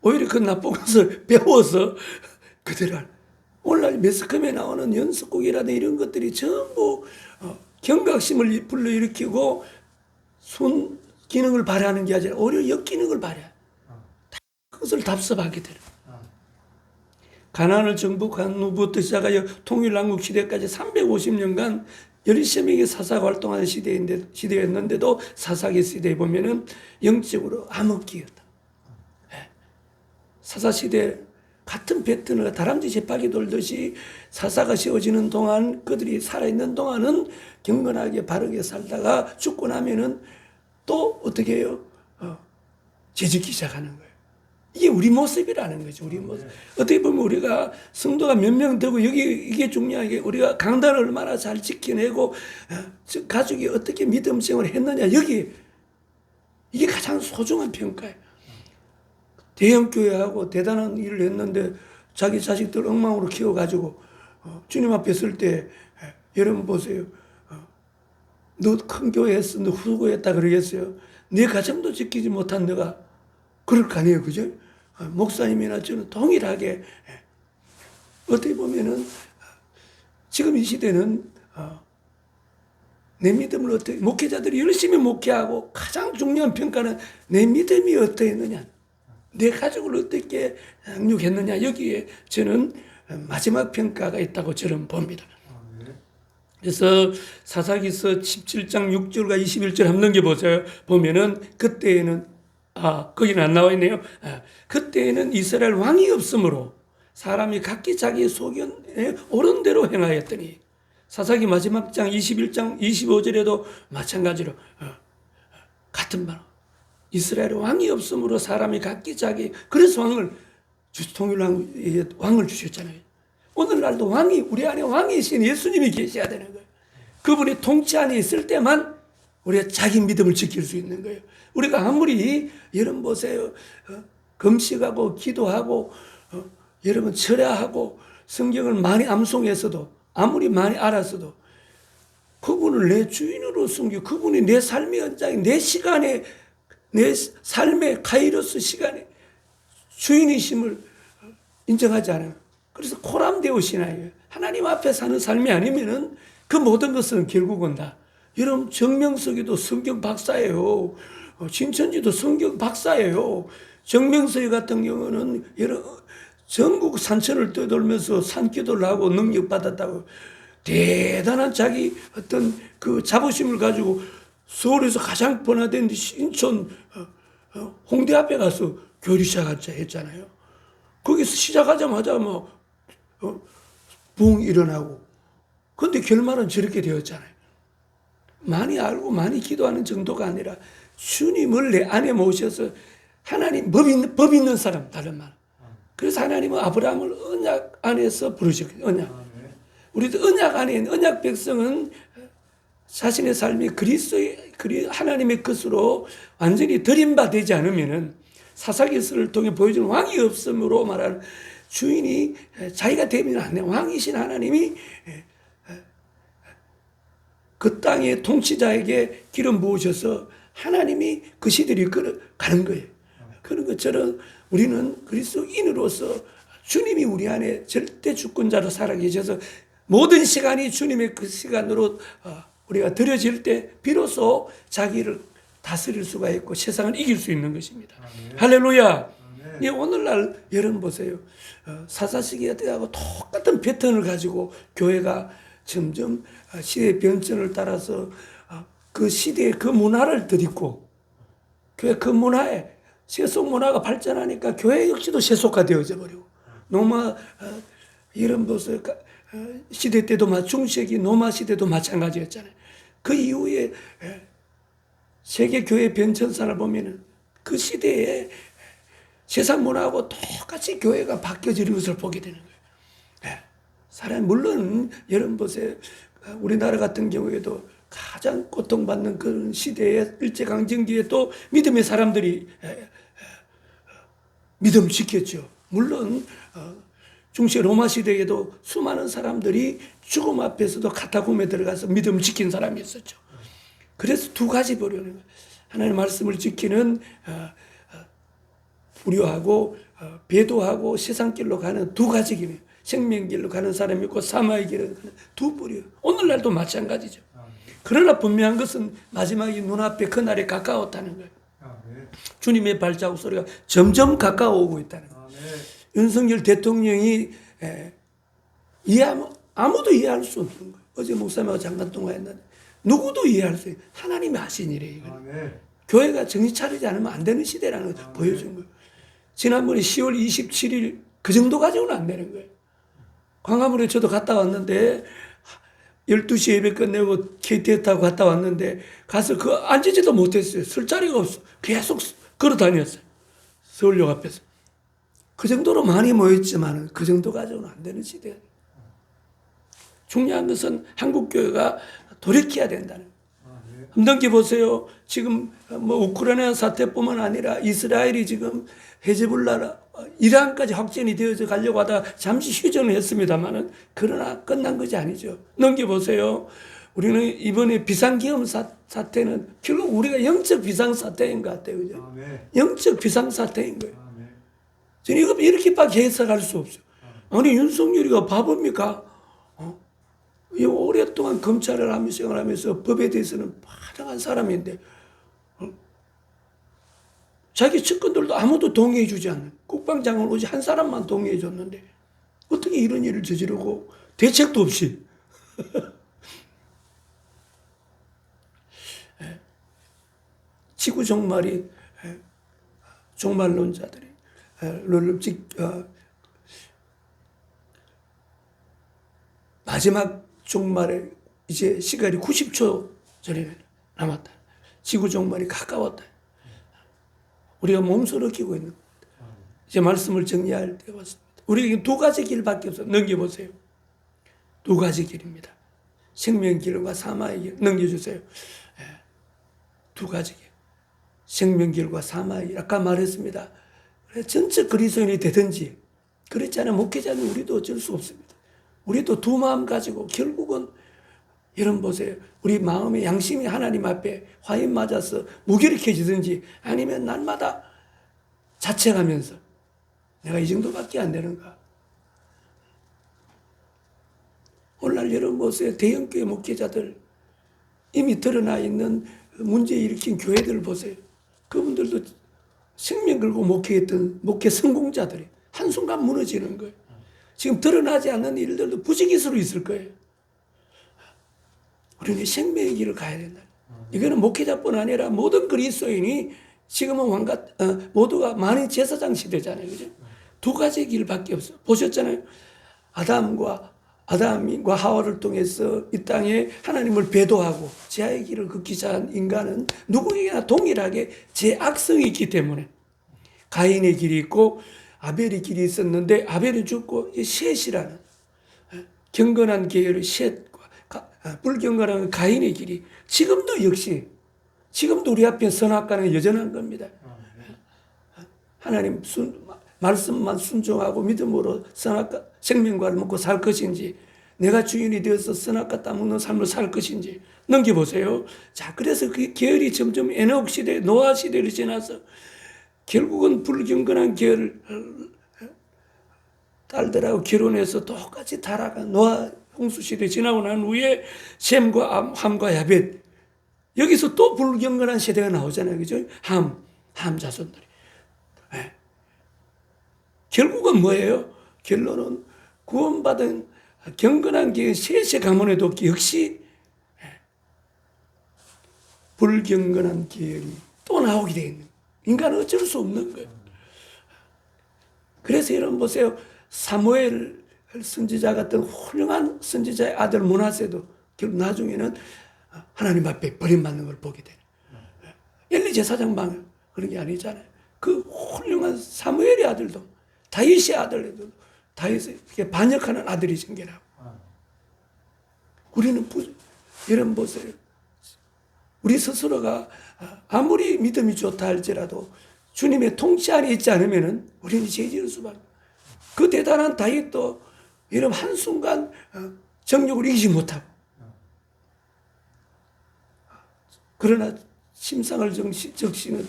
오히려 그 나쁜 것을 배워서 그대로 오늘날 매스컴에 나오는 연습곡이라든지 이런 것들이 전부 경각심을 불러일으키고 순 기능을 발휘하는 게 아니라 오히려 역기능을 발휘해. 그것을 답습하게 되는. 가나안을 정복한 후부터 시작하여 통일왕국 시대까지 350년간 열심히 사사가 활동하는 시대였는데도 사사기 시대에 보면은 영적으로 암흑기였다. 사사 시대 같은 패턴을 다람쥐 재빠기 돌듯이 사사가 세워지는 동안 그들이 살아있는 동안은 경건하게 바르게 살다가 죽고 나면은 또 어떻게 해요? 재짓기 시작하는 거예요. 이게 우리 모습이라는 거죠. 우리 모습. 어떻게 보면 우리가 성도가 몇 명 되고 이게 중요한 게 우리가 강단을 얼마나 잘 지켜내고 가족이 어떻게 믿음 생활을 했느냐 이게 가장 소중한 평가예요. 대형 교회하고 대단한 일을 했는데 자기 자식들 엉망으로 키워가지고 주님 앞에 설 때 여러분 보세요. 너 큰 교회 했어. 너 후고했다 그러겠어요. 내 가정도 지키지 못한 너가 그럴 거 아니에요. 그죠? 목사님이나 저는 동일하게 어떻게 보면은 지금 이 시대는 내 믿음을 어떻게 목회자들이 열심히 목회하고 가장 중요한 평가는 내 믿음이 어떠했느냐. 내 가족을 어떻게 양육했느냐. 여기에 저는 마지막 평가가 있다고 저는 봅니다. 그래서 사사기서 17장 6절과 21절 한번 넘겨보세요. 보면은 그때에는 거기는 안 나와 있네요. 그때에는 이스라엘 왕이 없으므로 사람이 각기 자기 소견에 옳은 대로 행하였더니 사사기 마지막 장 21장 25절에도 마찬가지로 같은 말. 이스라엘 왕이 없으므로 사람이 각기 자기 그래서 왕을 주셨잖아요. 오늘날도 우리 안에 왕이신 예수님이 계셔야 되는 거예요. 그분이 통치 안에 있을 때만 우리가 자기 믿음을 지킬 수 있는 거예요. 우리가 아무리 여러분 보세요. 금식하고 기도하고 여러분 철야하고 성경을 많이 암송해서도 아무리 많이 알았어도 그분을 내 주인으로 섬기고 그분이 내 삶의 현장에 내 시간에 내 삶의 카이로스 시간에 주인이심을 인정하지 않아요. 그래서 코람데오시나요. 하나님 앞에 사는 삶이 아니면은 그 모든 것은 결국은 다 여러분 정명석이도 성경 박사예요. 신천지도 성경 박사예요. 정명석이 같은 경우는 전국 산천을 떠돌면서 산기도를 하고 능력받았다고 대단한 자기 어떤 그 자부심을 가지고 서울에서 가장 번화된 신촌 홍대 앞에 가서 교리 시작했잖아요. 거기서 시작하자마자 붕 일어나고 근데 결말은 저렇게 되었잖아요. 많이 알고 많이 기도하는 정도가 아니라 주님을 내 안에 모셔서 하나님 법 있는 사람 다른 말. 그래서 하나님은 아브라함을 언약 안에서 부르셨거든요. 언약. 우리도 언약 안에 있는 언약 백성은 자신의 삶이 하나님의 것으로 완전히 드림받지 않으면은 사사기서를 통해 보여주는 왕이 없으므로 말하는 주인이 자기가 되면 안 돼. 왕이신 하나님이 그 땅의 통치자에게 기름 부으셔서 하나님이 그 시대를 가는 거예요. 그런 것처럼 우리는 그리스도인으로서 주님이 우리 안에 절대 주권자로 살아계셔서 모든 시간이 주님의 그 시간으로 우리가 드려질 때 비로소 자기를 다스릴 수가 있고 세상을 이길 수 있는 것입니다. 할렐루야. 오늘날 여러분 보세요. 사사시기하고 똑같은 패턴을 가지고 교회가 점점 시대의 변천을 따라서 그 시대의 그 문화를 덧입고 교회 그 문화에 세속 문화가 발전하니까 교회 역시도 세속화되어져 버리고 노마 이런 보세요. 시대 때도 중세기 노마 시대도 마찬가지였잖아요. 그 이후에 세계 교회 변천사를 보면은 그 시대에 세상 문화하고 똑같이 교회가 바뀌어지는 것을 보게 되는 거예요. 사람 물론 여러분 보세요. 우리나라 같은 경우에도 가장 고통받는 그런 시대에 일제강점기에 또 믿음의 사람들이 믿음을 지켰죠. 물론 중세 로마 시대에도 수많은 사람들이 죽음 앞에서도 카타콤에 들어가서 믿음을 지킨 사람이 있었죠. 그래서 두 가지 보려는 거예요. 하나님의 말씀을 지키는 불효하고 배도하고 세상길로 가는 두 가지 길이에요. 생명길로 가는 사람이 있고 사마의 길로 가는 두 뿌리예요. 오늘날도 마찬가지죠. 그러나 분명한 것은 마지막에 눈앞에 그날에 가까웠다는 거예요. 주님의 발자국 소리가 점점 가까워오고 있다는 거예요. 윤석열 대통령이 아무도 이해할 수 없는 거예요. 어제 목사님하고 잠깐 통화했는데 누구도 이해할 수 없어요. 하나님이 하신 일이에요. 교회가 정신 차리지 않으면 안 되는 시대라는 걸 보여준 거예요. 지난번에 10월 27일 그 정도 가지고는 안 되는 거예요. 광화문에 저도 갔다 왔는데 12시 예배 끝내고 KTX 타고 갔다 왔는데 가서 앉지도 못했어요. 쓸 자리가 없어. 계속 걸어 다녔어요. 서울역 앞에서. 그 정도로 많이 모였지만 그 정도 가지고는 안 되는 시대예요. 중요한 것은 한국교회가 돌이켜야 된다는 거예요. 한번 넘겨보세요. 지금 우크라이나 사태뿐만 아니라 이스라엘이 지금 헤즈볼라, 이란까지 확전이 되어져 가려고 하다가 잠시 휴전을 했습니다만은 그러나 끝난 것이 아니죠. 넘겨보세요. 우리는 이번에 비상기업 사태는 결국 우리가 영적 비상사태인 것 같아요. 그죠? 영적 비상사태인 거예요. 저는 이거 이렇게밖에 해석할 수 없어요. 아니, 윤석열이가 바보입니까? 오랫동안 검찰을 하면서 생활하면서 법에 대해서는 파랑한 사람인데 자기 측근들도 아무도 동의해 주지 않는 국방장관 오직 한 사람만 동의해 줬는데 어떻게 이런 일을 저지르고 대책도 없이 지구 종말이 종말론자들이 마지막 종말에 이제 시간이 90초 전에 남았다. 지구 종말이 가까웠다. 우리가 몸소 느끼고 있는 겁니다. 이제 말씀을 정리할 때가 왔습니다. 우리에게 두 가지 길밖에 없어요. 넘겨보세요. 두 가지 길입니다. 생명길과 사마의 길. 넘겨주세요. 두 가지 길. 생명길과 사마의 길. 아까 말했습니다. 전체 그리스도인이 되든지 그렇지 않으면 목회자는 우리도 어쩔 수 없습니다. 우리도 두 마음 가지고 결국은 여러분 보세요. 우리 마음의 양심이 하나님 앞에 화인 맞아서 무기력해지든지 아니면 날마다 자책하면서 내가 이 정도밖에 안 되는가. 오늘날 여러분 보세요. 대형교회 목회자들 이미 드러나 있는 문제 일으킨 교회들을 보세요. 그분들도 생명 걸고 목회했던 목회 성공자들이 한순간 무너지는 거예요. 지금 드러나지 않는 일들도 부지기수로 있을 거예요. 우리는 생명의 길을 가야 된다. 이거는 목회자뿐 아니라 모든 그리스도인이 지금은 모두가 만인 제사장 시대잖아요. 그죠? 두 가지 길밖에 없어요. 보셨잖아요. 아담과 하와를 통해서 이 땅에 하나님을 배도하고 죄의 길을 걷기 시작한 인간은 누구에게나 동일하게 제 악성이 있기 때문에 가인의 길이 있고 아벨의 길이 있었는데 아벨은 죽고 셋이라는 경건한 계열의 셋과 불경건한 가인의 길이 지금도 우리 앞에 선악과는 여전한 겁니다. 하나님 말씀만 순종하고 믿음으로 생명과를 먹고 살 것인지 내가 주인이 되어서 선악과 따먹는 삶을 살 것인지 넘겨보세요. 자, 그래서 그 계열이 점점 에녹 시대, 노아 시대를 지나서 결국은 불경건한 계열 딸들하고 결혼해서 똑같이 타락한 노아 홍수 시대 지나고 난 후에 셈과 함과 야벳 여기서 또 불경건한 세대가 나오잖아요. 그죠? 함 자손들이. 네. 결국은 뭐예요? 결론은 구원받은 경건한 계열 셋의 가문에도 역시 불경건한 계열이 또 나오게 되어 있는 거예요. 인간은 어쩔 수 없는 거예요. 그래서 여러분 보세요. 사무엘 선지자 같은 훌륭한 선지자의 아들 므낫세도 결국 나중에는 하나님 앞에 버림받는 걸 보게 돼요. 엘리 제사장만 그런 게 아니잖아요. 그 훌륭한 사무엘의 아들도 다윗의 아들도 다윗에게 반역하는 아들이 생겨나고 우리는 여러분 보세요. 우리 스스로가 아무리 믿음이 좋다 할지라도 주님의 통치 안에 있지 않으면 우리는 죄지을 수밖에. 그 대단한 다윗도 여러분 한순간 정욕을 이기지 못하고 그러나 심상을 적시는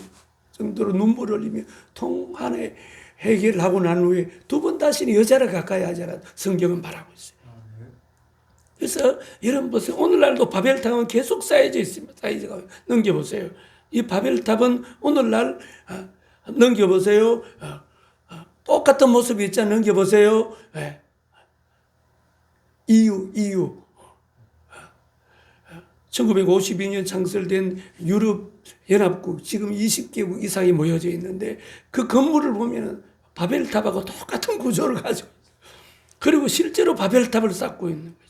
정도로 눈물을 흘리며 통한에 해결하고 난 후에 두 번 다시는 여자를 가까이 하자라 성경은 말하고 있어요. 그래서 여러분 보세요. 오늘날도 바벨탑은 계속 쌓여져 있습니다. 쌓여져 넘겨보세요. 이 바벨탑은 오늘날 넘겨보세요. 똑같은 모습이 있잖아요. 넘겨보세요. EU 1952년 창설된 유럽 연합국 지금 20개국 이상이 모여져 있는데 그 건물을 보면은 바벨탑하고 똑같은 구조를 가지고 있어요. 그리고 실제로 바벨탑을 쌓고 있는 거죠.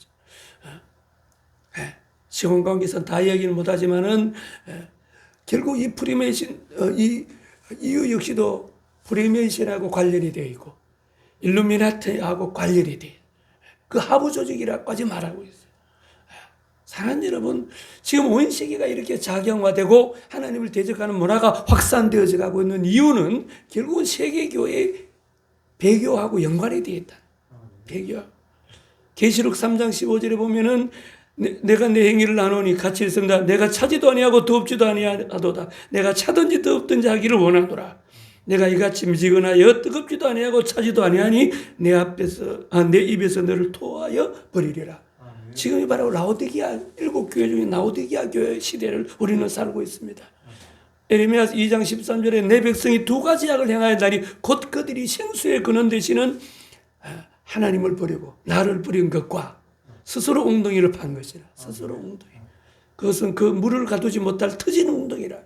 시간 관계상 다 이야기는 못하지만은 결국 이 프리메이션 이 EU 역시도 프리메이션하고 관련이 되어 있고 일루미나티하고 관련이 되어 그 하부 조직이라고까지 말하고 있어요. 사랑하는 여러분, 지금 온 세계가 이렇게 작용화되고 하나님을 대적하는 문화가 확산되어져 가고 있는 이유는 결국은 세계교회의 배교하고 연관이 되어 있다. 배교. 계시록 3장 15절에 보면은 내가 내 행위를 나누니 같이 있습니다. 내가 차지도 아니하고 덥지도 아니하도다. 내가 차든지 덥든지 하기를 원하노라. 내가 이같이 미지근하여 뜨겁지도 아니하고 차지도 아니하니 내 입에서 너를 토하여 버리리라. 지금이 바로 라오디게아 7교회 중에 라오디게아 교회 시대를 우리는 살고 있습니다. 에레미야 2장 13절에 내 백성이 두 가지 악을 행하였나니 곧 그들이 생수의 근원 되시는 하나님을 버리고 나를 버린 것과 스스로 웅덩이를 판 것이라. 스스로 웅덩이. 그것은 그 물을 가두지 못할 터지는 웅덩이라.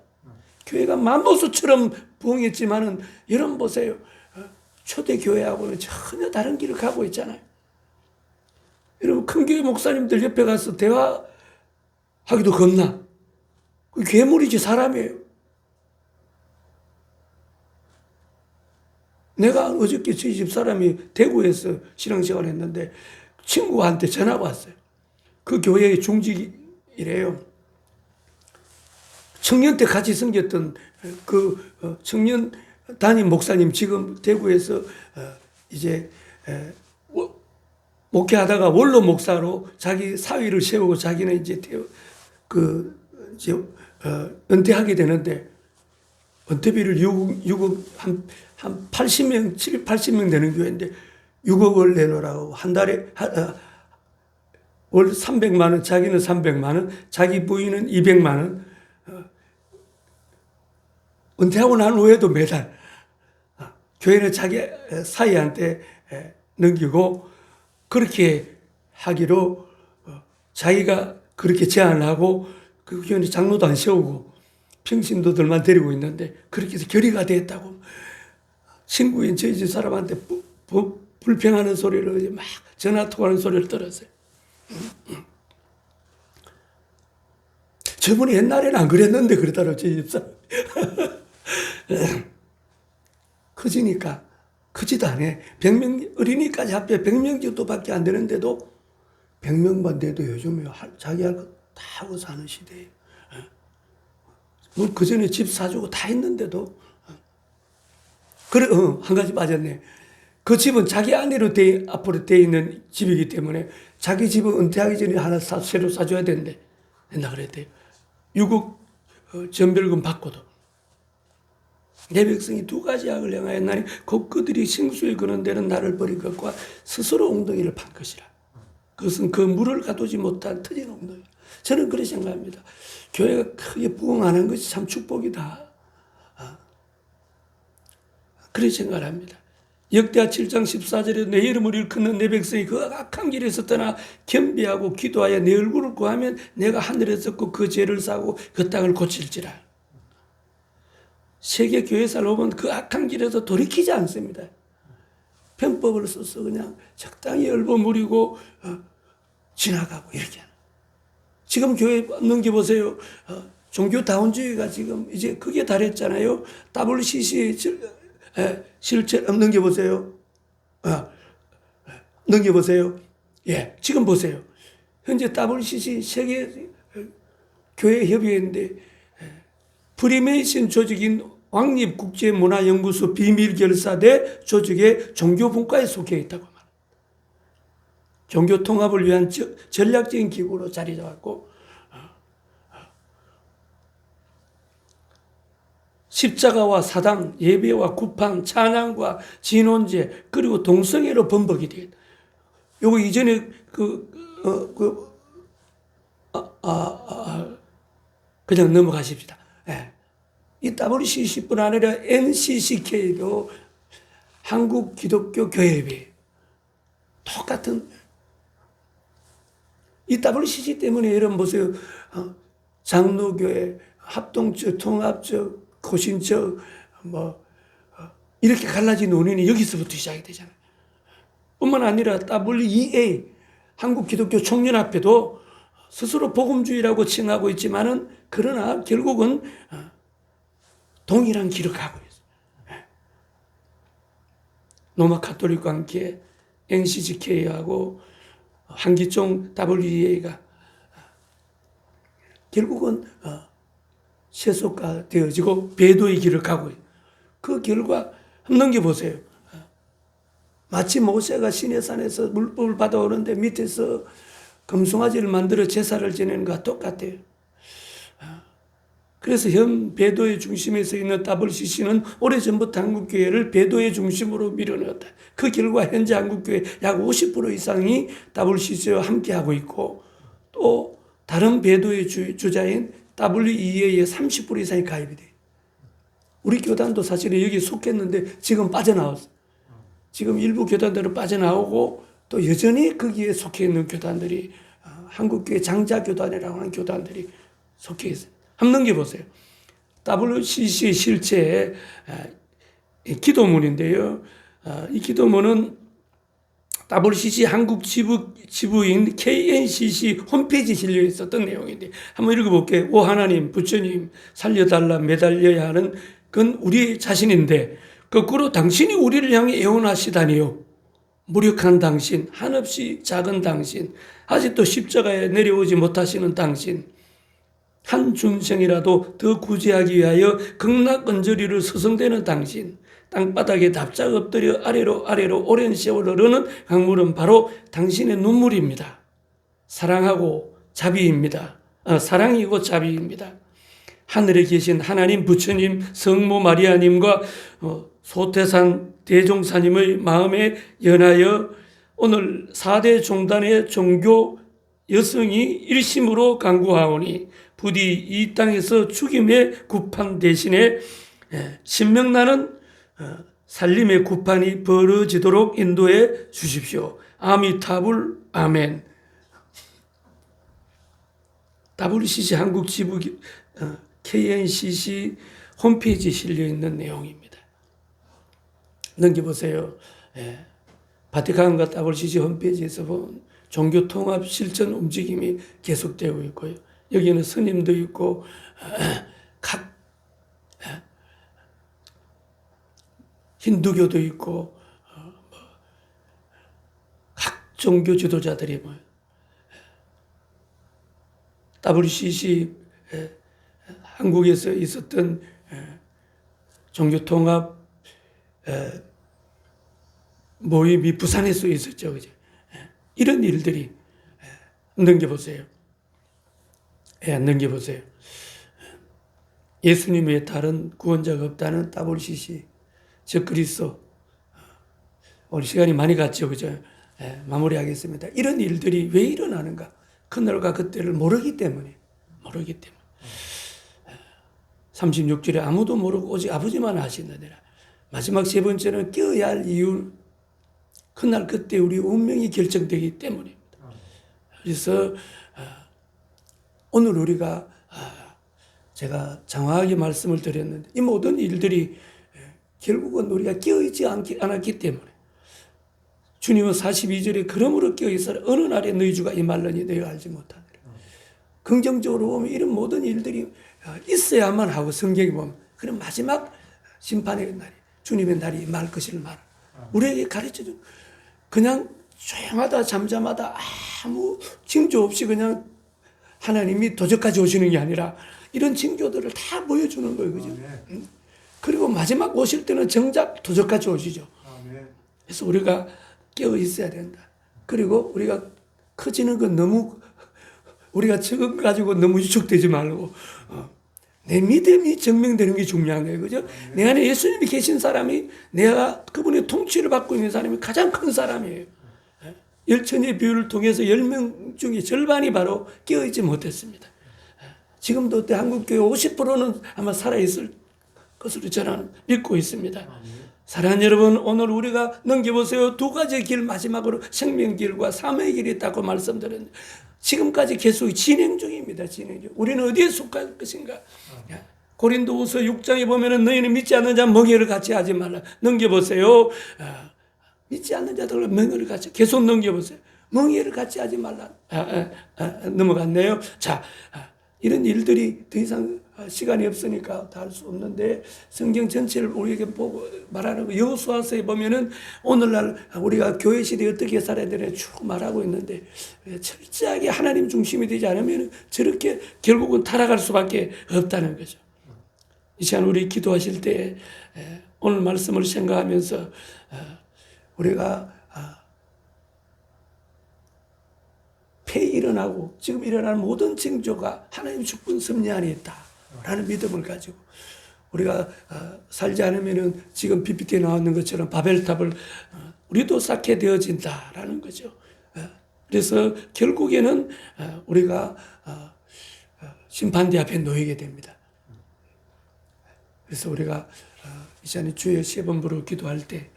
교회가 만보수처럼 부흥했지만은 여러분 보세요. 초대교회하고는 전혀 다른 길을 가고 있잖아요. 여러분 큰 교회 목사님들 옆에 가서 대화하기도 겁나. 그 괴물이지 사람이에요. 내가 어저께 저희 집 사람이 대구에서 신앙생활을 했는데 친구한테 전화가 왔어요. 그 교회의 중직이래요. 청년 때 같이 섬겼던 그 청년 담임 목사님 지금 대구에서 이제 목회하다가 원로 목사로 자기 사위를 세우고 자기는 이제 은퇴하게 되는데 은퇴비를 6억 한 80명, 80명 되는 교회인데 6억을 내놓으라고 한 달에 월 300만 원, 자기는 300만 원, 자기 부인은 200만 원. 은퇴하고 난 후에도 매달 교회는 자기 사위한테 넘기고 그렇게 하기로 자기가 그렇게 제안을 하고 그 교회는 장로도 안 세우고 평신도들만 데리고 있는데 그렇게 해서 결의가 됐다고 친구인 저희 집 사람한테 불평하는 소리를 막 전화 통화하는 소리를 들었어요. 저분이 옛날에는 안 그랬는데 그러더라고요. 저희 집 사람. 커지니까 크지도 않아. 100명 어린이까지 합해 100명 정도밖에 안 되는데도 100명만 돼도 요즘에 자기 할 거 다 하고 사는 시대예요. 뭐 그전에 집 사주고 다 했는데도 그래 한 가지 빠졌네. 그 집은 자기 아내로 앞으로 돼 있는 집이기 때문에 자기 집은 은퇴하기 전에 하나 새로 사줘야 된대. 된다 그랬대요. 6억 전별금 받고도. 내 백성이 두 가지 악을 행하였나니 곧 그들이 생수에 그는 데는 나를 버린 것과 스스로 웅덩이를 판 것이라. 그것은 그 물을 가두지 못한 터진 웅덩이. 저는 그렇게 생각합니다. 교회가 크게 부흥하는 것이 참 축복이다. 그렇게 생각합니다. 역대하 7장 14절에 내 이름을 일컫는 내 백성이 그 악한 길에서 떠나 겸비하고 기도하여 내 얼굴을 구하면 내가 하늘에서 그 죄를 사고 그 땅을 고칠지라. 세계 교회사를 보면 그 악한 길에서 돌이키지 않습니다. 편법을 써서 그냥 적당히 얼버무리고 지나가고 이렇게 하는. 지금 교회 넘겨보세요. 종교다운주의가 지금 이제 크게 달했잖아요. WCC 실체 넘겨보세요. 넘겨보세요. 예, 지금 보세요. 현재 WCC 세계 교회 협의회인데 프리메이션 조직인 왕립국제문화연구소 비밀결사대 조직의 종교분과에 속해 있다고 말합니다. 종교 통합을 위한 전략적인 기구로 자리 잡았고 십자가와 사당, 예배와 구판, 찬양과 진혼제, 그리고 동성애로 범벅이 되겠다. 요거 이전에 그냥 넘어가십시다. 예. 이 WCC뿐 아니라 NCCK도 한국 기독교 교회비 똑같은 이 WCC 때문에 여러분 보세요. 장로교회, 합동적, 통합적, 고신적 이렇게 갈라진 원인이 여기서부터 시작이 되잖아요. 뿐만 아니라 WEA 한국 기독교 총연합회도 스스로 복음주의라고 칭하고 있지만은 그러나 결국은 동일한 길을 가고 있어요. 로마 가톨릭과 함께 NCGK하고 한기총 WEA가 결국은 세속화되어지고 배도의 길을 가고 있어요. 그 결과 한번 넘겨보세요. 마치 모세가 시내산에서 물법을 받아오는데 밑에서 금송아지를 만들어 제사를 지내는 것과 똑같아요. 그래서 현 배도의 중심에 서 있는 WCC는 오래전부터 한국교회를 배도의 중심으로 밀어넣었다. 그 결과 현재 한국교회 약 50% 이상이 WCC와 함께하고 있고 또 다른 배도의 주자인 WEA에 30% 이상이 가입이 돼요. 우리 교단도 사실은 여기 속했는데 지금 빠져나왔어요. 지금 일부 교단들은 빠져나오고 또 여전히 거기에 속해 있는 교단들이 한국교회 장자교단이라고 하는 교단들이 속해 있어요. 한번 넘겨보세요. WCC의 실제 기도문인데요. 이 기도문은 WCC 한국 지부인 KNCC 홈페이지에 실려 있었던 내용인데 한번 읽어볼게요. 오 하나님, 부처님 살려달라 매달려야 하는 건 우리 자신인데 거꾸로 당신이 우리를 향해 애원하시다니요. 무력한 당신, 한없이 작은 당신, 아직도 십자가에 내려오지 못하시는 당신, 한 중생이라도 더 구제하기 위하여 극락은저리를 서성대는 당신, 땅바닥에 납작 엎드려 아래로 오랜 세월 흐르는 강물은 바로 당신의 눈물입니다. 사랑하고 자비입니다. 사랑이고 자비입니다. 하늘에 계신 하나님 부처님 성모 마리아님과 소태산 대종사님의 마음에 연하여 오늘 4대 종단의 종교 여성이 일심으로 간구하오니 부디 이 땅에서 죽임의 구판 대신에 신명나는 살림의 구판이 벌어지도록 인도해 주십시오. 아미타불 아멘. WCC 한국 지부 KNCC 홈페이지에 실려있는 내용입니다. 넘겨보세요. 바티칸과 WCC 홈페이지에서 본 종교통합 실천 움직임이 계속되고 있고요. 여기는 스님도 있고 각 힌두교도 있고 각 종교 지도자들이 WCC 한국에서 있었던 종교통합 모임이 부산에서 있었죠. 그죠? 이런 일들이 넘겨보세요. 넘겨보세요. 예수님 외에 다른 구원자가 없다는 WCC, 즉 그리스도. 오늘 시간이 많이 갔죠. 그죠? 마무리하겠습니다. 이런 일들이 왜 일어나는가? 그날과 그때를 모르기 때문에. 36절에 아무도 모르고 오직 아버지만 아시느니라. 마지막 세 번째는 깨어야 할 이유. 그날 그때 우리 운명이 결정되기 때문입니다. 그래서 오늘 우리가 제가 장황하게 말씀을 드렸는데 이 모든 일들이 결국은 우리가 깨어있지 않았기 때문에 주님은 42절에 그러므로 깨어있어라 어느 날에 너희 주가 임할느니 너희가 알지 못하느라. 긍정적으로 보면 이런 모든 일들이 있어야만 하고 성경에 보면 그런 마지막 심판의 날이 주님의 날이 임할 것을 말 우리에게 가르쳐준 그냥 조용하다 잠잠하다 아무 징조 없이 그냥 하나님이 도적까지 오시는 게 아니라 이런 징조들을 다 보여주는 거예요. 그죠? 그리고 마지막 오실 때는 정작 도적까지 오시죠. 그래서 우리가 깨어 있어야 된다. 그리고 우리가 커지는 건 너무 우리가 적응 가지고 너무 유축되지 말고 내 믿음이 증명되는 게 중요한 거예요. 그죠? 내 안에 예수님이 계신 사람이, 내가 그분의 통치를 받고 있는 사람이 가장 큰 사람이에요. 열천의 비유를 통해서 10명 중에 절반이 바로 깨어있지 못했습니다. 지금도 한국교회 50%는 아마 살아있을 것으로 저는 믿고 있습니다. 사랑하는 여러분, 오늘 우리가 넘겨보세요. 두 가지 길, 마지막으로 생명길과 삶의 길이 있다고 말씀드렸는데 지금까지 계속 진행 중입니다. 진행 중. 우리는 어디에 속할 것인가? 고린도후서 6장에 보면은 너희는 믿지 않는 자 멍에를 같이 하지 말라. 넘겨보세요. 믿지 않는 자들과 멍에를 같이 계속 넘겨보세요. 멍에를 같이 하지 말라. 넘어갔네요. 자, 이런 일들이 더 이상 시간이 없으니까 다 할 수 없는데 성경 전체를 우리에게 보고 말하는 거 여호수아서에 보면은 오늘날 우리가 교회 시대에 어떻게 살아야 되나 쭉 말하고 있는데 철저하게 하나님 중심이 되지 않으면 저렇게 결국은 타락할 수밖에 없다는 거죠. 이 시간 우리 기도하실 때 오늘 말씀을 생각하면서 우리가 폐 일어나고 지금 일어나는 모든 징조가 하나님 주권 섭리 안에 있다라는 믿음을 가지고 우리가 살지 않으면은 지금 PPT에 나왔는 것처럼 바벨탑을 우리도 쌓게 되어진다라는 거죠. 그래서 결국에는 우리가 심판대 앞에 놓이게 됩니다. 그래서 우리가 이 시간에 주의 세 번 부르고 기도할 때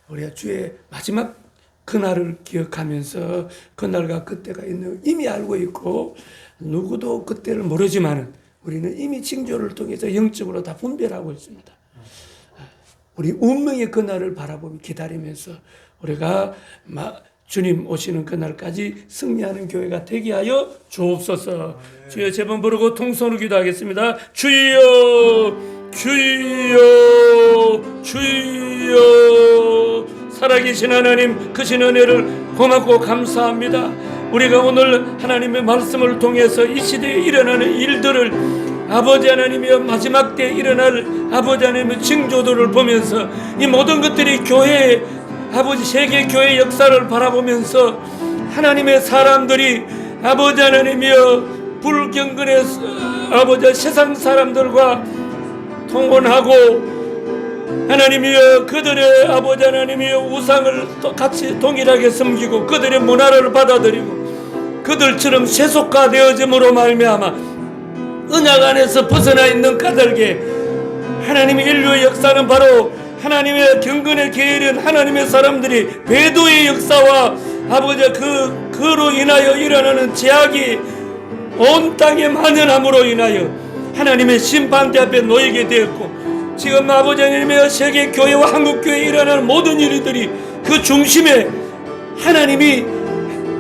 우리가 주의 마지막 그날을 기억하면서 그날과 그때가 있는 이미 알고 있고 누구도 그때를 모르지만은 우리는 이미 징조를 통해서 영적으로 다 분별하고 있습니다. 우리 운명의 그날을 바라보며 기다리면서 우리가 주님 오시는 그날까지 승리하는 교회가 되게 하여 주옵소서. 주여 세 번 부르고 통성으로 기도하겠습니다. 주여 주여 주여. 살아계신 하나님, 크신 은혜를 고맙고 감사합니다. 우리가 오늘 하나님의 말씀을 통해서 이 시대에 일어나는 일들을 아버지 하나님이여 마지막 때 일어날 아버지 하나님의 징조들을 보면서 이 모든 것들이 교회의 아버지 세계 교회 역사를 바라보면서 하나님의 사람들이 아버지 하나님이여 불경건의 아버지 세상 사람들과 통혼하고 하나님이여 그들의 아버지 하나님이여 우상을 같이 동일하게 섬기고 그들의 문화를 받아들이고 그들처럼 세속화되어짐으로 말미암아 언약 안에서 벗어나 있는 까닭에 하나님의 인류의 역사는 바로 하나님의 경건에 게으른 하나님의 사람들이 배도의 역사와 아버지 그로 인하여 일어나는 제약이 온 땅에 만연함으로 인하여 하나님의 심판대 앞에 놓이게 되었고 지금 아버지 하나님의 세계 교회와 한국 교회에 일어나는 모든 일들이 그 중심에 하나님이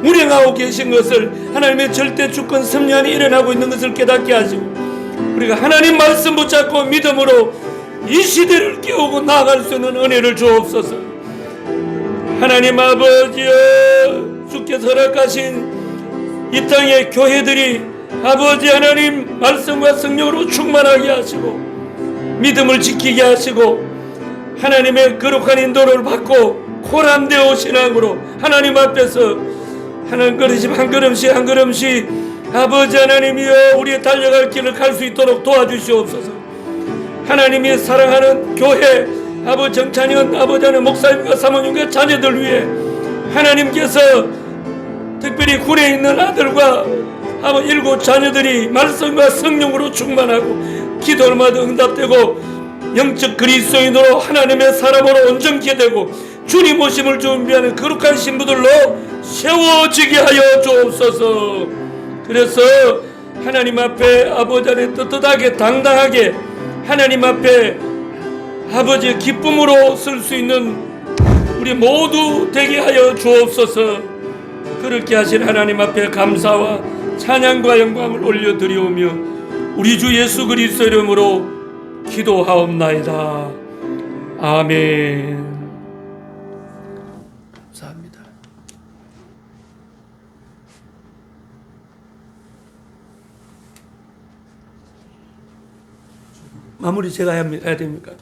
운행하고 계신 것을 하나님의 절대 주권 섭리 안에 일어나고 있는 것을 깨닫게 하시고 우리가 하나님 말씀 붙잡고 믿음으로 이 시대를 깨우고 나아갈 수 있는 은혜를 주옵소서. 하나님 아버지여 주께서 허락하신 이 땅의 교회들이 아버지 하나님 말씀과 성령으로 충만하게 하시고 믿음을 지키게 하시고 하나님의 거룩한 인도를 받고 코람되어 신앙으로 하나님 앞에서 한 걸음씩 한 걸음씩 한 걸음씩 아버지 하나님이여 우리의 달려갈 길을 갈 수 있도록 도와주시옵소서. 하나님이 사랑하는 교회 아버지 정찬현 아버지 하나님 목사님과 사모님과 자녀들 위해 하나님께서 특별히 군에 있는 아들과 아버지 7 자녀들이 말씀과 성령으로 충만하고 기도마다 응답되고 영적 그리스도인으로 하나님의 사람으로 온전케 되고 주님 오심을 준비하는 거룩한 신부들로 세워지게 하여 주옵소서. 그래서 하나님 앞에 아버지 안에 떳떳하게 당당하게 하나님 앞에 아버지의 기쁨으로 쓸 수 있는 우리 모두 되게 하여 주옵소서. 그렇게 하신 하나님 앞에 감사와 찬양과 영광을 올려드리오며 우리 주 예수 그리스도 이름으로 기도하옵나이다. 아멘. 감사합니다. 마무리 제가 해야 됩니까?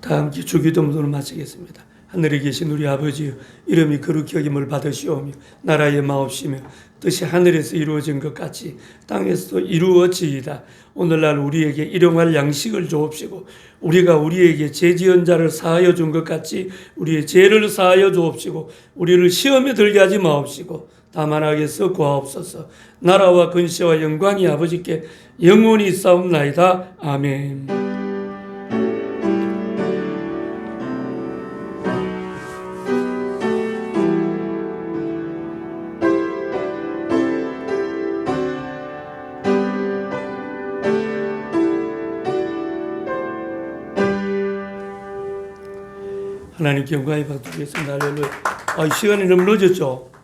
다음 주 주기도문으로 마치겠습니다. 하늘에 계신 우리 아버지여, 이름이 거룩히 여김을 받으시오며 나라의 마옵시며 뜻이 하늘에서 이루어진 것 같이 땅에서도 이루어지이다. 오늘날 우리에게 일용할 양식을 주옵시고 우리가 우리에게 죄지은 자를 사하여 준 것 같이 우리의 죄를 사하여 주옵시고 우리를 시험에 들게 하지 마옵시고 다만 악에서 구하옵소서. 나라와 근세와 영광이 아버지께 영원히 있사옵나이다. 아멘. 하나님께 영광이 받겠습니다. 할렐루야. 시간이 너무 늦었죠?